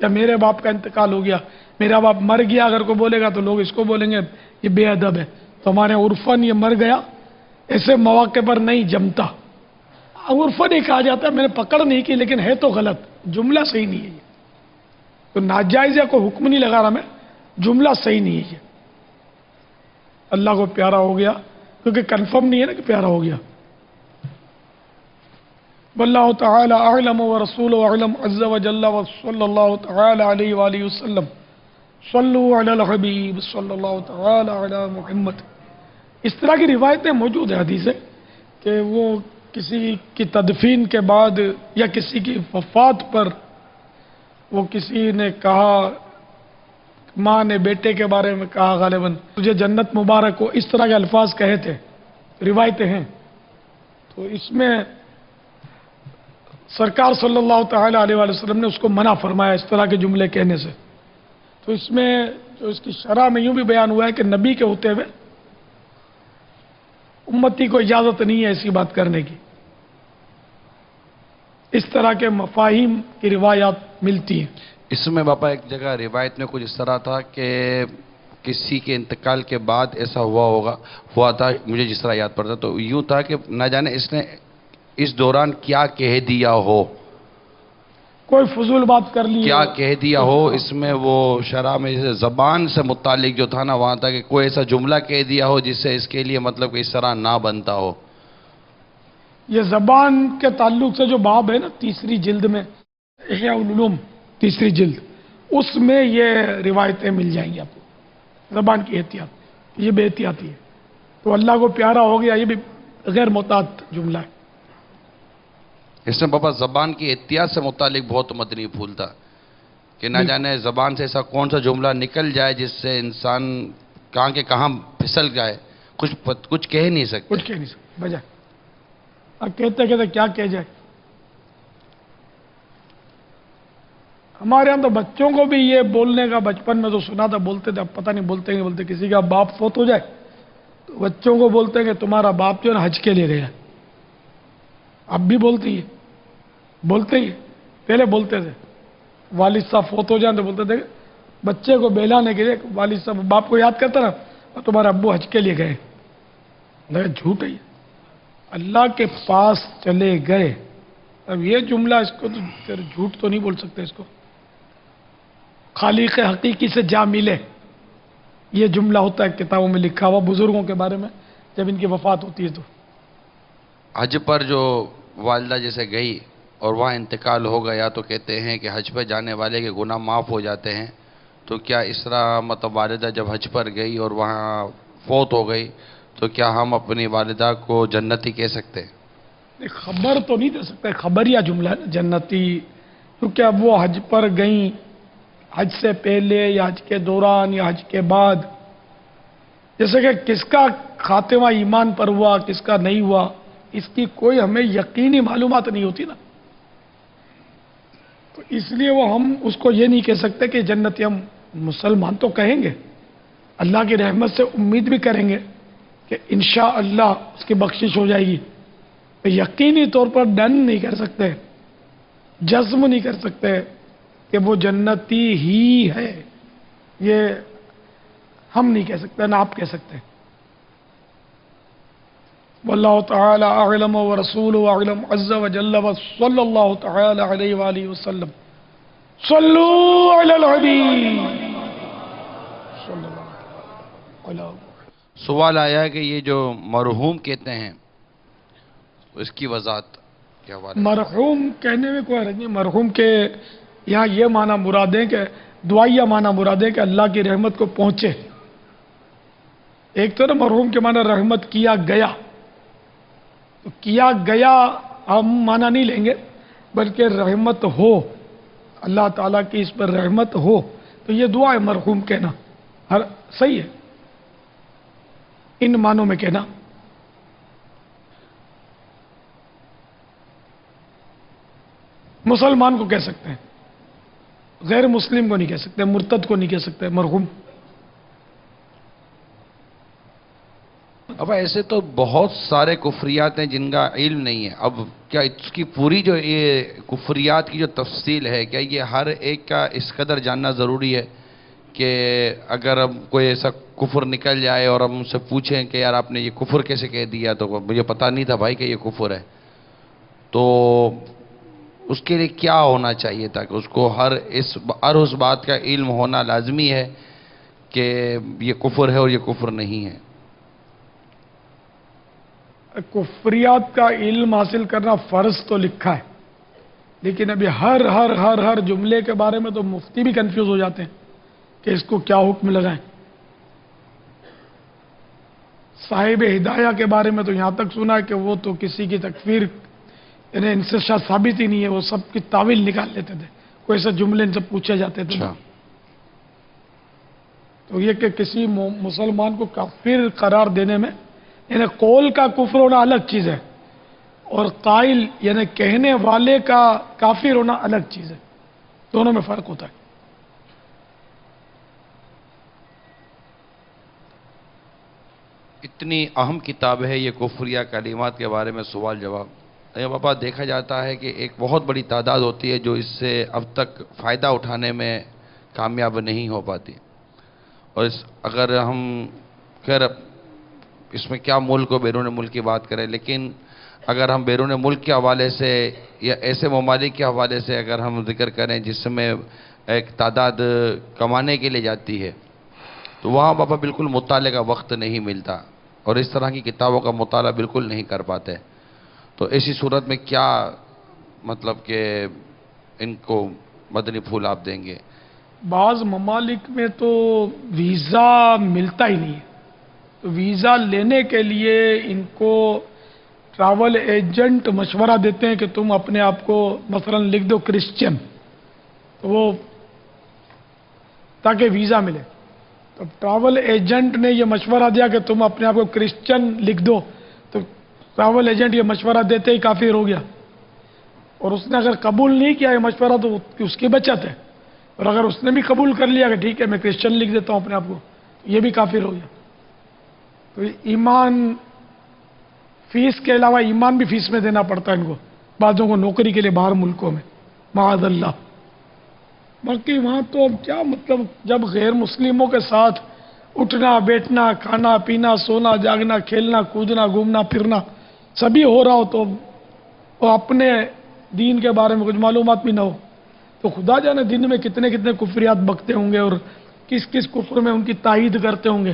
یا میرے باپ کا انتقال ہو گیا، میرا باپ مر گیا اگر کوئی بولے گا تو لوگ اس کو بولیں گے یہ بے ادب ہے. تو ہمارے عرفاً یہ مر گیا ایسے مواقع پر نہیں جمتا. عرفاً ہی کہا جاتا ہے، میں نے پکڑ نہیں کی لیکن ہے تو غلط، جملہ صحیح نہیں ہے. یہ تو ناجائز یا کوئی حکم نہیں لگا رہا میں، جملہ صحیح نہیں ہے. یہ اللہ کو پیارا ہو گیا کیونکہ کنفرم نہیں ہے نا کہ پیارا ہو گیا. واللہ تعالی اعلم ورسولہ اعلم عز وجل وصلی اللہ تعالی علیہ وآلہ وسلم. صلو علی الحبیب صلی اللہ تعالی علی محمد. اس طرح کی روایتیں موجود ہیں حدیث ہے کہ وہ کسی کی تدفین کے بعد یا کسی کی وفات پر وہ کسی نے کہا، ماں نے بیٹے کے بارے میں کہا غالباً تجھے جنت مبارک ہو، اس طرح کے الفاظ کہے تھے، روایتیں ہیں. تو اس میں سرکار صلی اللہ تعالی علیہ وآلہ وسلم نے اس کو منع فرمایا اس طرح کے جملے کہنے سے. تو اس میں جو اس کی شرح میں یوں بھی بیان ہوا ہے کہ نبی کے ہوتے ہوئے امتی کو اجازت نہیں ہے ایسی بات کرنے کی. اس طرح کے مفاہیم کی روایات ملتی ہیں. اس میں باپا ایک جگہ روایت میں کچھ اس طرح تھا کہ کسی کے انتقال کے بعد ایسا ہوا تھا، مجھے جس طرح یاد پڑتا تو یوں تھا کہ نہ جانے اس نے اس دوران کیا کہہ دیا ہو، کوئی فضول بات کر لی، کیا کہہ دیا ہو، اس میں وہ شرح میں جیسے زبان سے متعلق جو تھا نا وہاں تھا کہ کوئی ایسا جملہ کہہ دیا ہو جس سے اس کے لیے مطلب کہ اس طرح نہ بنتا ہو۔ یہ زبان کے تعلق سے جو باب ہے نا تیسری جلد میں، احیاء العلوم تیسری جلد، اس میں یہ روایتیں مل جائیں گی آپ کو، زبان کی احتیاط، یہ بے احتیاطی ہے، تو اللہ کو پیارا ہو گیا، یہ بھی غیر محتاط جملہ ہے۔ اس میں بابا زبان کی احتیاط سے متعلق بہت مدنی پھول تھا کہ نہ جانے زبان سے ایسا کون سا جملہ نکل جائے جس سے انسان کہاں کے کہاں پھسل جائے، کچھ کہہ نہیں سکتے، کچھ کہہ نہیں سکتے بجائے اب کہتے کہتے کیا کہہ جائے۔ ہمارے یہاں تو بچوں کو بھی یہ بولنے کا بچپن میں تو سنا تھا، بولتے تھے، اب پتہ نہیں بولتے نہیں بولتے، کسی کا باپ فوت ہو جائے تو بچوں کو بولتے ہیں کہ تمہارا باپ جو ہے نا حج کے لیے گیا، اب بھی بولتی ہے، بولتے ہی پہلے بولتے تھے، والد صاحب فوت ہو جائیں تو بولتے تھے بچے کو بہلانے کے لیے، والد صاحب باپ کو یاد کرتا نا، تمہارا ابو حج کے لیے گئے، لیکن جھوٹ ہے، اللہ کے پاس چلے گئے، اب یہ جملہ اس کو تو پھر جھوٹ تو نہیں بول سکتے، اس کو خالق حقیقی سے جا ملے، یہ جملہ ہوتا ہے کتابوں میں لکھا ہوا بزرگوں کے بارے میں جب ان کی وفات ہوتی ہے تو۔ حج پر جو والدہ جیسے گئی اور وہاں انتقال ہو گیا تو کہتے ہیں کہ حج پہ جانے والے کے گناہ معاف ہو جاتے ہیں، تو کیا اس طرح مطلب والدہ جب حج پر گئی اور وہاں فوت ہو گئی تو کیا ہم اپنی والدہ کو جنتی کہہ سکتے ہیں؟ خبر تو نہیں دے سکتے، خبریہ جملہ ہے جنتی، کیونکہ اب وہ حج پر گئیں، حج سے پہلے یا حج کے دوران یا حج کے بعد، جیسے کہ کس کا خاتمہ ایمان پر ہوا کس کا نہیں ہوا، اس کی کوئی ہمیں یقینی معلومات نہیں ہوتی نا، تو اس لیے وہ ہم اس کو یہ نہیں کہہ سکتے کہ جنتی، ہم مسلمان تو کہیں گے، اللہ کی رحمت سے امید بھی کریں گے کہ انشاءاللہ اس کی بخشش ہو جائے گی، یقینی طور پر ڈن نہیں کر سکتے، جزم نہیں کر سکتے کہ وہ جنتی ہی ہے، یہ ہم نہیں کہہ سکتے، نہ آپ کہہ سکتے۔ واللہ تعالی اعلم ورسولہ اعلم عز وجل وصلی اللہ تعالی علیہ وآلہ وسلم۔ صلو علی الحبیب صلی اللہ علیہ وسلم۔ سوال آیا ہے کہ یہ جو مرحوم کہتے ہیں اس کی وضاحت کیا حوالہ ہے؟ مرحوم کہنے میں کوئی حرج نہیں، مرحوم کے یہاں یہ معنی مراد ہے کہ دعائیہ معنی مراد ہے کہ اللہ کی رحمت کو پہنچے، ایک تو نا مرحوم کے معنی رحمت کیا گیا، تو کیا گیا ہم معنی نہیں لیں گے، بلکہ رحمت ہو، اللہ تعالیٰ کی اس پر رحمت ہو، تو یہ دعا ہے مرحوم کہنا، صحیح ہے ان معنوں میں کہنا۔ مسلمان کو کہہ سکتے ہیں، غیر مسلم کو نہیں کہہ سکتے، مرتد کو نہیں کہہ سکتے مرحوم۔ اب ایسے تو بہت سارے کفریات ہیں جن کا علم نہیں ہے، اب کیا اس کی پوری جو یہ کفریات کی جو تفصیل ہے، کیا یہ ہر ایک کا اس قدر جاننا ضروری ہے کہ اگر اب کوئی ایسا کفر نکل جائے اور ہم ان سے پوچھیں کہ یار آپ نے یہ کفر کیسے کہہ دیا، تو مجھے پتہ نہیں تھا بھائی کہ یہ کفر ہے، تو اس کے لیے کیا ہونا چاہیے تاکہ اس کو ہر اس بات کا علم ہونا لازمی ہے کہ یہ کفر ہے اور یہ کفر نہیں ہے؟ کفریات کا علم حاصل کرنا فرض تو لکھا ہے، لیکن ابھی ہر جملے کے بارے میں تو مفتی بھی کنفیوز ہو جاتے ہیں کہ اس کو کیا حکم لگائیں۔ صاحب ہدایہ کے بارے میں تو یہاں تک سنا ہے کہ وہ تو کسی کی تکفیر یعنی ان سے شاید ثابت ہی نہیں ہے، وہ سب کی تعویل نکال لیتے تھے، کوئی ایسے جملے ان سے پوچھے جاتے تھے، تو یہ کہ کسی مسلمان کو کافر قرار دینے میں یعنی قول کا کفر ہونا الگ چیز ہے اور قائل یعنی کہنے والے کا کافر ہونا الگ چیز ہے، دونوں میں فرق ہوتا ہے۔ اتنی اہم کتاب ہے یہ کفریہ کلمات کے بارے میں سوال جواب، بابا دیکھا جاتا ہے کہ ایک بہت بڑی تعداد ہوتی ہے جو اس سے اب تک فائدہ اٹھانے میں کامیاب نہیں ہو پاتی، اور اگر ہم خیر اس میں کیا ملک و بیرون ملک کی بات کریں، لیکن اگر ہم بیرون ملک کے حوالے سے یا ایسے ممالک کے حوالے سے اگر ہم ذکر کریں جس میں ایک تعداد کمانے کے لیے جاتی ہے، تو وہاں بابا بالکل مطالعے کا وقت نہیں ملتا اور اس طرح کی کتابوں کا مطالعہ بالکل نہیں کر پاتے. تو ایسی صورت میں کیا مطلب کہ ان کو مدنی پھول آپ دیں گے؟ بعض ممالک میں تو ویزا ملتا ہی نہیں ہے، تو ویزا لینے کے لیے ان کو ٹریول ایجنٹ مشورہ دیتے ہیں کہ تم اپنے آپ کو مثلا لکھ دو کرسچن، تو وہ تاکہ ویزا ملے. تو ٹریول ایجنٹ نے یہ مشورہ دیا کہ تم اپنے آپ کو کرسچن لکھ دو، تو ٹریول ایجنٹ یہ مشورہ دیتے ہی کافر ہو گیا. اور اس نے اگر قبول نہیں کیا یہ مشورہ تو اس کی بچت ہے، اور اگر اس نے بھی قبول کر لیا کہ ٹھیک ہے میں کرسچن لکھ دیتا ہوں اپنے آپ کو، یہ بھی کافر ہو گیا. تو ایمان فیس کے علاوہ ایمان بھی فیس میں دینا پڑتا ہے ان کو، بعضوں کو نوکری کے لیے باہر ملکوں میں، معاذ اللہ. باقی وہاں تو اب کیا مطلب، جب غیر مسلموں کے ساتھ اٹھنا بیٹھنا کھانا پینا سونا جاگنا کھیلنا کودنا گھومنا پھرنا سبھی ہو رہا ہو، تو وہ اپنے دین کے بارے میں کچھ معلومات بھی نہ ہو، تو خدا جانے دن میں کتنے کتنے کفریات بکتے ہوں گے اور کس کس کفر میں ان کی تائید کرتے ہوں گے.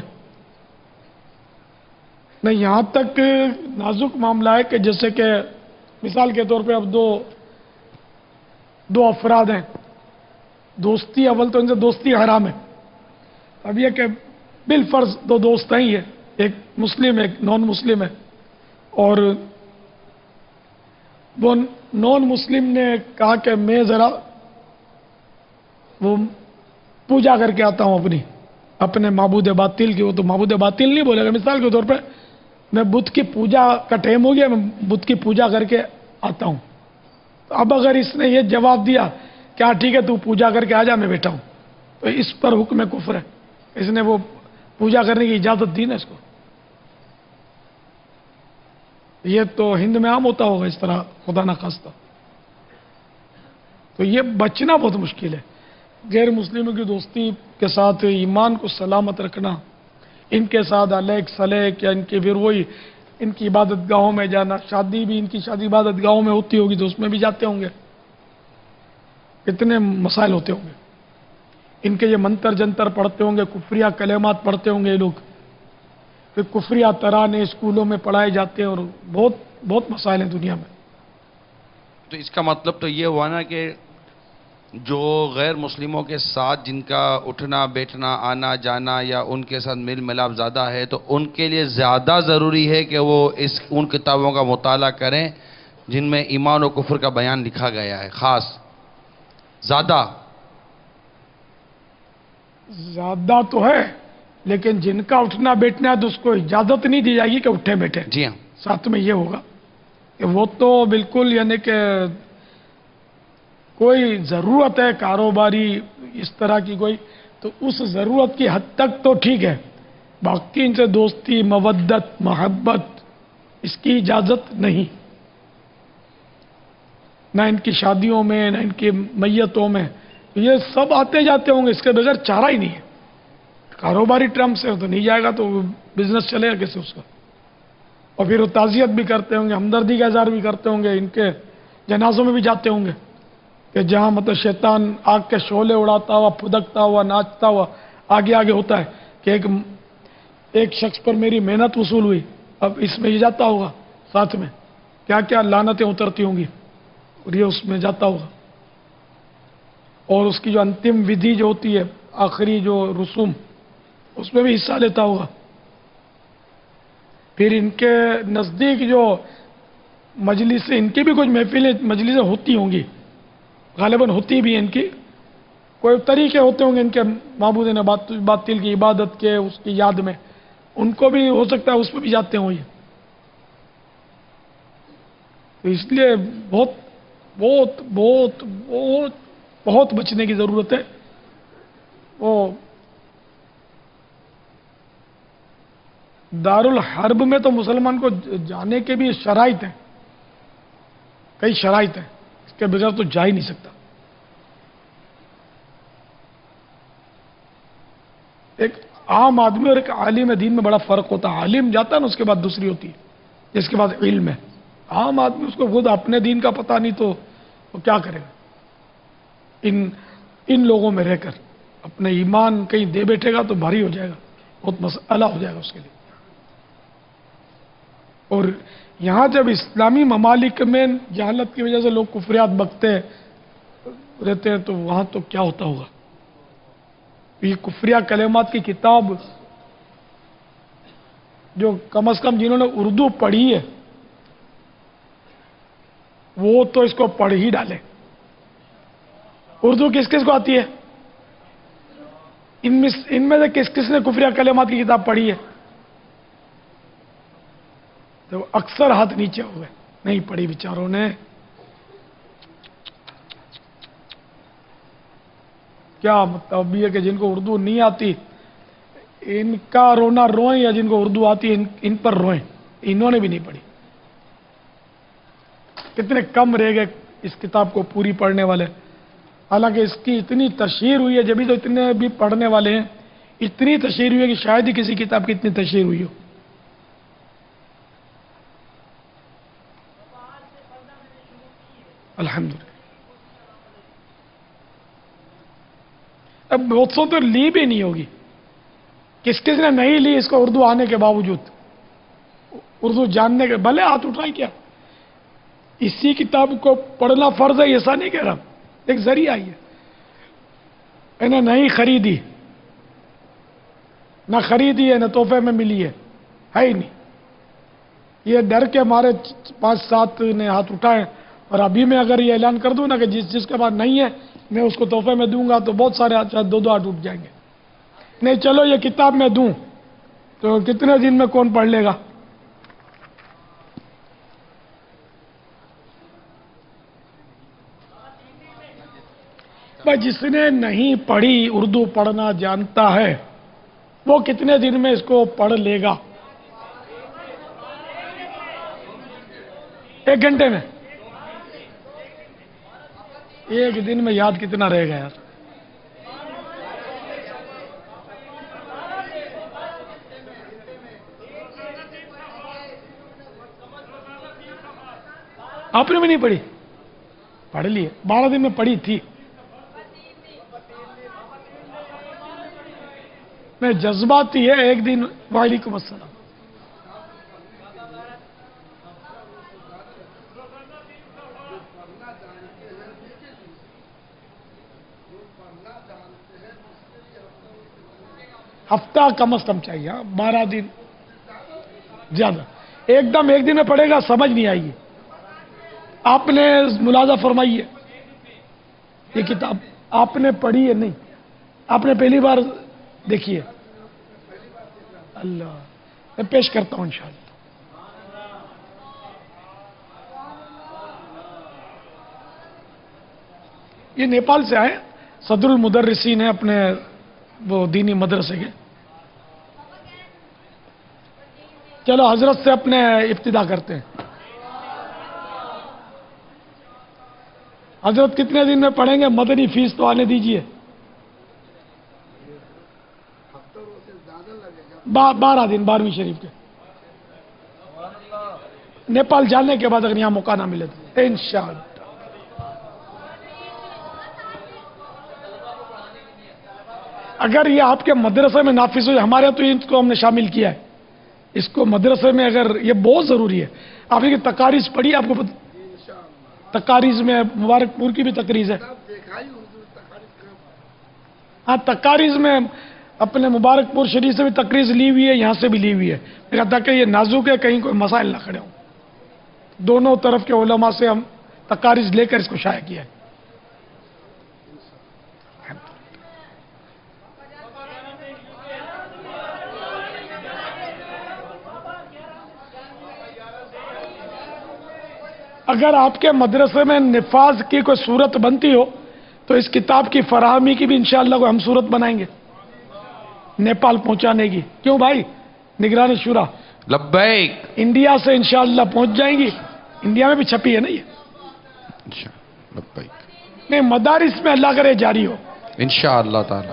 نہیں، یہاں تک نازک معاملہ ہے کہ جیسے کہ مثال کے طور پہ اب دو افراد ہیں، دوستی اول تو ان سے دوستی حرام ہے. اب یہ کہ بالفرض دو دوست ہیں ہی ہے، ایک مسلم ایک نان مسلم ہے، اور وہ نان مسلم نے کہا کہ میں ذرا وہ پوجا کر کے آتا ہوں اپنے معبود باطل کی. وہ تو معبود باطل نہیں بولے گا، مثال کے طور پہ میں بدھ کی پوجا کا ٹائم ہو گیا، میں بدھ کی پوجا کر کے آتا ہوں. تو اب اگر اس نے یہ جواب دیا کہ ہاں ٹھیک ہے تو پوجا کر کے آ جا میں بیٹھا ہوں، تو اس پر حکم کفر ہے. اس نے وہ پوجا کرنے کی اجازت دی نا اس کو. یہ تو ہند میں عام ہوتا ہوگا اس طرح، خدا نہ خواستہ. تو یہ بچنا بہت مشکل ہے. غیر مسلموں کی دوستی کے ساتھ ایمان کو سلامت رکھنا، ان کے ساتھ علیق سلیق یا ان کے پھر وہی ان کی عبادت گاہوں میں جانا، شادی بھی ان کی شادی عبادت گاہوں میں ہوتی ہوگی تو اس میں بھی جاتے ہوں گے، کتنے مسائل ہوتے ہوں گے. ان کے یہ منتر جنتر پڑھتے ہوں گے، کفریہ کلمات پڑھتے ہوں گے یہ لوگ، پھر کفریہ ترانے اسکولوں میں پڑھائے جاتے ہیں، اور بہت بہت مسائل ہیں دنیا میں. تو اس کا مطلب تو یہ ہوا نا کہ جو غیر مسلموں کے ساتھ جن کا اٹھنا بیٹھنا آنا جانا یا ان کے ساتھ میل ملاپ زیادہ ہے، تو ان کے لیے زیادہ ضروری ہے کہ وہ ان کتابوں کا مطالعہ کریں جن میں ایمان و کفر کا بیان لکھا گیا ہے. خاص زیادہ تو ہے، لیکن جن کا اٹھنا بیٹھنا ہے تو اس کو اجازت نہیں دی جائے گی کہ اٹھے بیٹھے. جی ہاں، ساتھ میں یہ ہوگا کہ وہ تو بالکل یعنی کہ کوئی ضرورت ہے کاروباری اس طرح کی کوئی، تو اس ضرورت کی حد تک تو ٹھیک ہے، باقی ان سے دوستی مودت محبت اس کی اجازت نہیں، نہ ان کی شادیوں میں نہ ان کی میتوں میں. یہ سب آتے جاتے ہوں گے، اس کے بغیر چارہ ہی نہیں ہے. کاروباری ٹرم سے تو نہیں جائے گا تو بزنس چلے گا کیسے اس کا. اور پھر وہ تعزیت بھی کرتے ہوں گے، ہمدردی کا اظہار بھی کرتے ہوں گے، ان کے جنازوں میں بھی جاتے ہوں گے کہ جہاں مطلب شیطان آگ کے شعلے اڑاتا ہوا پھدکتا ہوا ناچتا ہوا آگے آگے ہوتا ہے کہ ایک شخص پر میری محنت وصول ہوئی، اب اس میں یہ جاتا ہوگا ساتھ میں کیا کیا لعنتیں اترتی ہوں گی، اور یہ اس میں جاتا ہوگا. اور اس کی جو انتم ودھی جو ہوتی ہے آخری جو رسوم اس میں بھی حصہ لیتا ہوگا. پھر ان کے نزدیک جو مجلسیں، ان کی بھی کچھ محفلیں مجلسیں ہوتی ہوں گی، غالباً ہوتی بھی ہیں، ان کی کوئی طریقے ہوتے ہوں گے ان کے معبود باطل کی عبادت کے اس کی یاد میں، ان کو بھی ہو سکتا ہے اس میں بھی جاتے ہوں یہ. تو اس لیے بہت بہت بہت بہت بہت بچنے کی ضرورت ہے. وہ دارالحرب میں تو مسلمان کو جانے کے بھی شرائط ہیں، کئی شرائط ہیں، اس کے بغیر تو جا ہی نہیں سکتا. ایک عام آدمی اور ایک عالم دین میں بڑا فرق ہوتا ہے. عالم جاتا ہے نا، اس کے بعد دوسری ہوتی ہے جس کے بعد علم ہے. عام آدمی اس کو خود اپنے دین کا پتہ نہیں تو وہ کیا کرے گا؟ ان لوگوں میں رہ کر اپنے ایمان کہیں دے بیٹھے گا تو بھاری ہو جائے گا، بہت مسئلہ ہو جائے گا اس کے لیے. اور یہاں جب اسلامی ممالک میں جہالت کی وجہ سے لوگ کفریات بکتے رہتے ہیں تو وہاں تو کیا ہوتا ہوگا؟ یہ کفریہ کلمات کی کتاب جو کم از کم جنہوں نے اردو پڑھی ہے وہ تو اس کو پڑھ ہی ڈالے. اردو کس کس کو آتی ہے؟ ان میں سے کس کس نے کفریہ کلمات کی کتاب پڑھی ہے؟ تو اکثر ہاتھ نیچے ہو گئے، نہیں پڑھی بیچاروں نے. کیا مطلب یہ کہ جن کو اردو نہیں آتی ان کا رونا روئیں، یا جن کو اردو آتی ہے ان پر روئیں؟ انہوں نے بھی نہیں پڑھی. کتنے کم رہ گئے اس کتاب کو پوری پڑھنے والے. حالانکہ اس کی اتنی تشہیر ہوئی ہے، جبھی تو اتنے بھی پڑھنے والے ہیں. اتنی تشہیر ہوئی ہے کہ شاید ہی کسی کتاب کی اتنی تشہیر ہوئی ہو. الحمدللہ. اب بہت سو تو لی بھی نہیں ہوگی. کس کس نے نہیں لی اس کو اردو آنے کے باوجود، اردو جاننے کے؟ بھلے ہاتھ اٹھائیں. کیا اسی کتاب کو پڑھنا فرض ہے ایسا نہیں کہہ رہا، ایک ذریعہ ہی ہے. انہیں نہیں خریدی، نہ خریدی ہے نہ تحفے میں ملی ہے ہی نہیں. یہ ڈر کے مارے 5-7 نے ہاتھ اٹھائے. اور ابھی میں اگر یہ اعلان کر دوں نا کہ جس کے پاس نہیں ہے میں اس کو تحفے میں دوں گا تو بہت سارے ہاتھ، 2 ہاتھ اٹھ جائیں گے. نہیں چلو یہ کتاب میں دوں تو کتنے دن میں کون پڑھ لے گا؟ بھائی جس نے نہیں پڑھی، اردو پڑھنا جانتا ہے، وہ کتنے دن میں اس کو پڑھ لے گا؟ 1 گھنٹے میں؟ 1 دن میں یاد کتنا رہے گا یار؟ آپ نے بھی نہیں پڑھی؟ پڑھ لی ہے. 12 دن میں پڑھی تھی. میں جذباتی ہے. 1 دن. وعلیکم السلام. ہفتہ کم از کم چاہیے. 12 دن زیادہ. ایک دم 1 دن میں پڑھے گا سمجھ نہیں آئے گی. آپ نے ملاحظہ فرمائی ہے یہ کتاب آپ نے پڑھی ہے؟ نہیں، آپ نے پہلی بار دیکھی ہے؟ اللہ، میں پیش کرتا ہوں انشاءاللہ. یہ نیپال سے آئے، صدر المدرسین ہیں اپنے وہ دینی مدرسے کے. چلو حضرت سے اپنے ابتدا کرتے ہیں. حضرت کتنے دن میں پڑھیں گے؟ مدنی فیس تو آنے دیجئے. 12 دن 12ویں شریف کے. نیپال جانے کے بعد اگر یہاں موقع نہ ملے تو انشاءاللہ. اگر یہ آپ کے مدرسے میں نافذ ہوئی، ہمارے تو اس کو ہم نے شامل کیا ہے. اس کو مدرسے میں اگر یہ بہت ضروری ہے. آپ نے تقاریض پڑھی؟ آپ کو تقاریض میں مبارک پور کی بھی تقریض ہے. ہاں تقاریض میں اپنے مبارک پور شریف سے بھی تقریض لی ہوئی ہے، یہاں سے بھی لی ہوئی ہے. میں کہتا کہ یہ نازک ہے، کہیں کوئی مسائل نہ کھڑے ہوں. دونوں طرف کے علماء سے ہم تقاریض لے کر اس کو شائع کیا ہے. اگر آپ کے مدرسے میں نفاذ کی کوئی صورت بنتی ہو تو اس کتاب کی فراہمی کی بھی انشاءاللہ کوئی ہم صورت بنائیں گے نیپال پہنچانے کی. کیوں بھائی؟ نگرانی شورا لبیک. انڈیا سے انشاءاللہ پہنچ جائیں گی. انڈیا میں بھی چھپی ہے نا یہ. لبیک. نہیں مدارس میں اللہ کرے جاری ہو انشاءاللہ تعالی.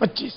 25।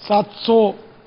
700,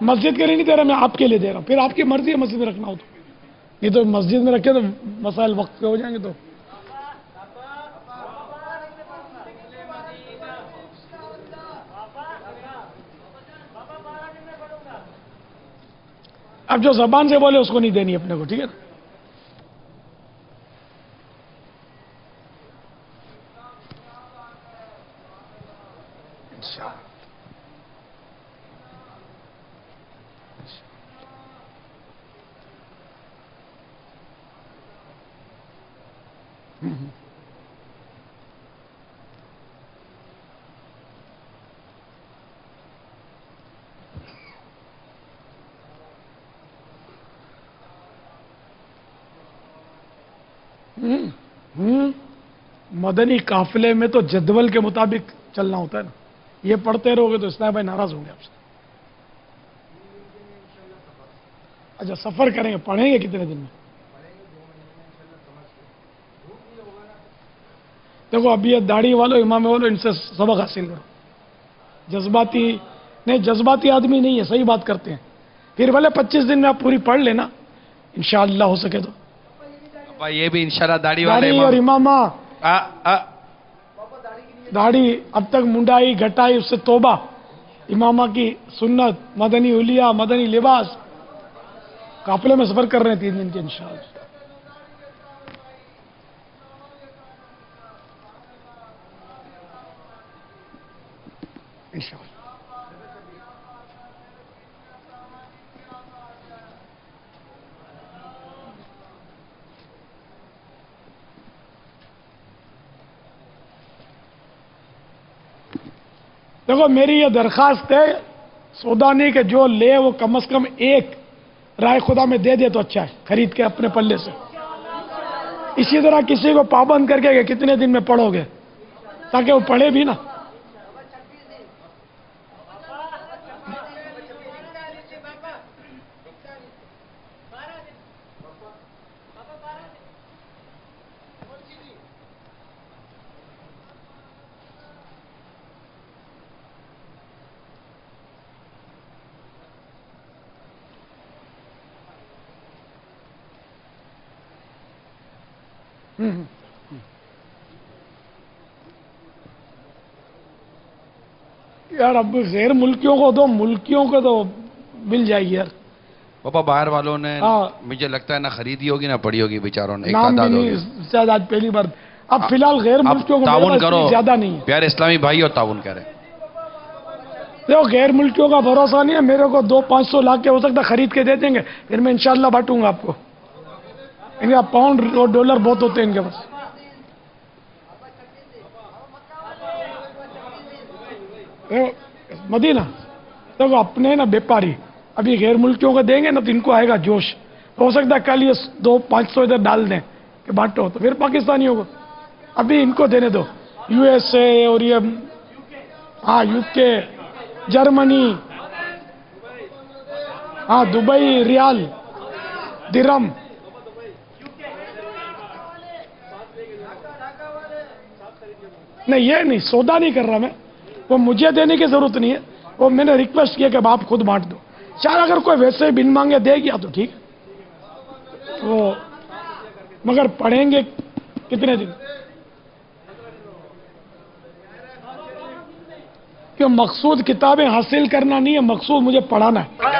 مسجد کے لیے نہیں دے رہا، میں آپ کے لیے دے رہا ہوں. پھر آپ کی مرضی ہے مسجد میں رکھنا ہو تو، نہیں تو مسجد میں رکھے تو مسائل وقت پہ ہو جائیں گے. تو اب جو زبان سے بولے اس کو نہیں دینی اپنے کو، ٹھیک ہے نا. مدنی قافلے میں تو جدول کے مطابق چلنا ہوتا ہے نا. یہ پڑھتے رہو گے تو اسلام بھائی ناراض ہوں گے آپ سے. اچھا سفر کریں گے، پڑھیں گے کتنے دن میں؟ دیکھو ابھی یہ داڑھی والو امام والو ان سے سبق حاصل کرو. جذباتی نہیں، جذباتی آدمی نہیں ہے، صحیح بات کرتے ہیں. پھر بھلے 25 دن میں آپ پوری پڑھ لینا انشاءاللہ ہو سکے تو. بھائی یہ بھی انشاءاللہ داڑھی والے داڑھی اور امامہ، آ داڑھی اب تک منڈائی گھٹائی، اس سے توبہ. امامہ کی سنت، مدنی حلیہ، مدنی لباس. قافلے میں سفر کر رہے ہیں 3 دن کے انشاءاللہ. انشاءاللہ. دیکھو میری یہ درخواست ہے سودانی کہ جو لے وہ کم از کم ایک رائے خدا میں دے دے تو اچھا ہے، خرید کے اپنے پلے سے. اسی طرح کسی کو پابند کر کے کہ کتنے دن میں پڑھو گے، تاکہ وہ پڑھے بھی نا. یار اب غیر ملکیوں کو دو، ملکیوں کو تو مل جائے گی یار. پاپا باہر والوں نے ہاں. مجھے لگتا ہے نہ خریدی ہوگی نہ پڑی ہوگی بیچاروں نے، ایک نام بھی تعداد ہوگی. نہیں شاید آج پہلی بار. اب فی الحال غیر آپ ملکیوں کو میرے تعاون پاس کرو، اتنی زیادہ نہیں ہے. پیارے اسلامی بھائی اور تعاون کریں. دیکھو غیر ملکیوں کا بھروسہ نہیں ہے. میرے کو 200-500 لاکھ کے ہو سکتا ہے خرید کے دے دیں گے، پھر میں انشاءاللہ بانٹوں گا آپ کو. ان کا پاؤنڈ اور ڈالر بہت ہوتے ہیں ان کے پاس. مدینہ دیکھو اپنے نا بیپاری ابھی غیر ملکیوں کو دیں گے نا تو ان کو آئے گا جوش. ہو سکتا ہے کل یہ 200-500 ادھر ڈال دیں کہ بانٹو، تو پھر پاکستانیوں کو ابھی ان کو دینے دو. یو ایس اے اور یہ ہاں یو کے، جرمنی، ہاں دبئی، ریال، درہم. نہیں یہ نہیں سودا نہیں کر رہا میں، وہ مجھے دینے کی ضرورت نہیں ہے. وہ میں نے ریکویسٹ کیا کہ اب آپ خود بانٹ دو. شاید اگر کوئی ویسے ہی بن مانگے دے گیا تو ٹھیک ہے. وہ مگر پڑھیں گے کتنے دن؟ کہ مقصود کتابیں حاصل کرنا نہیں ہے، مقصود مجھے پڑھانا ہے.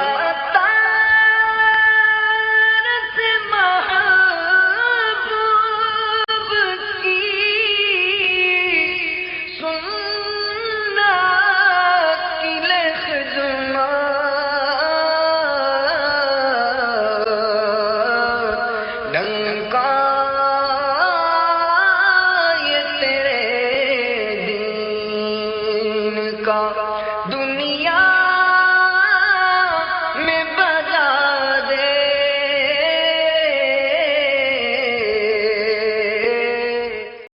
کا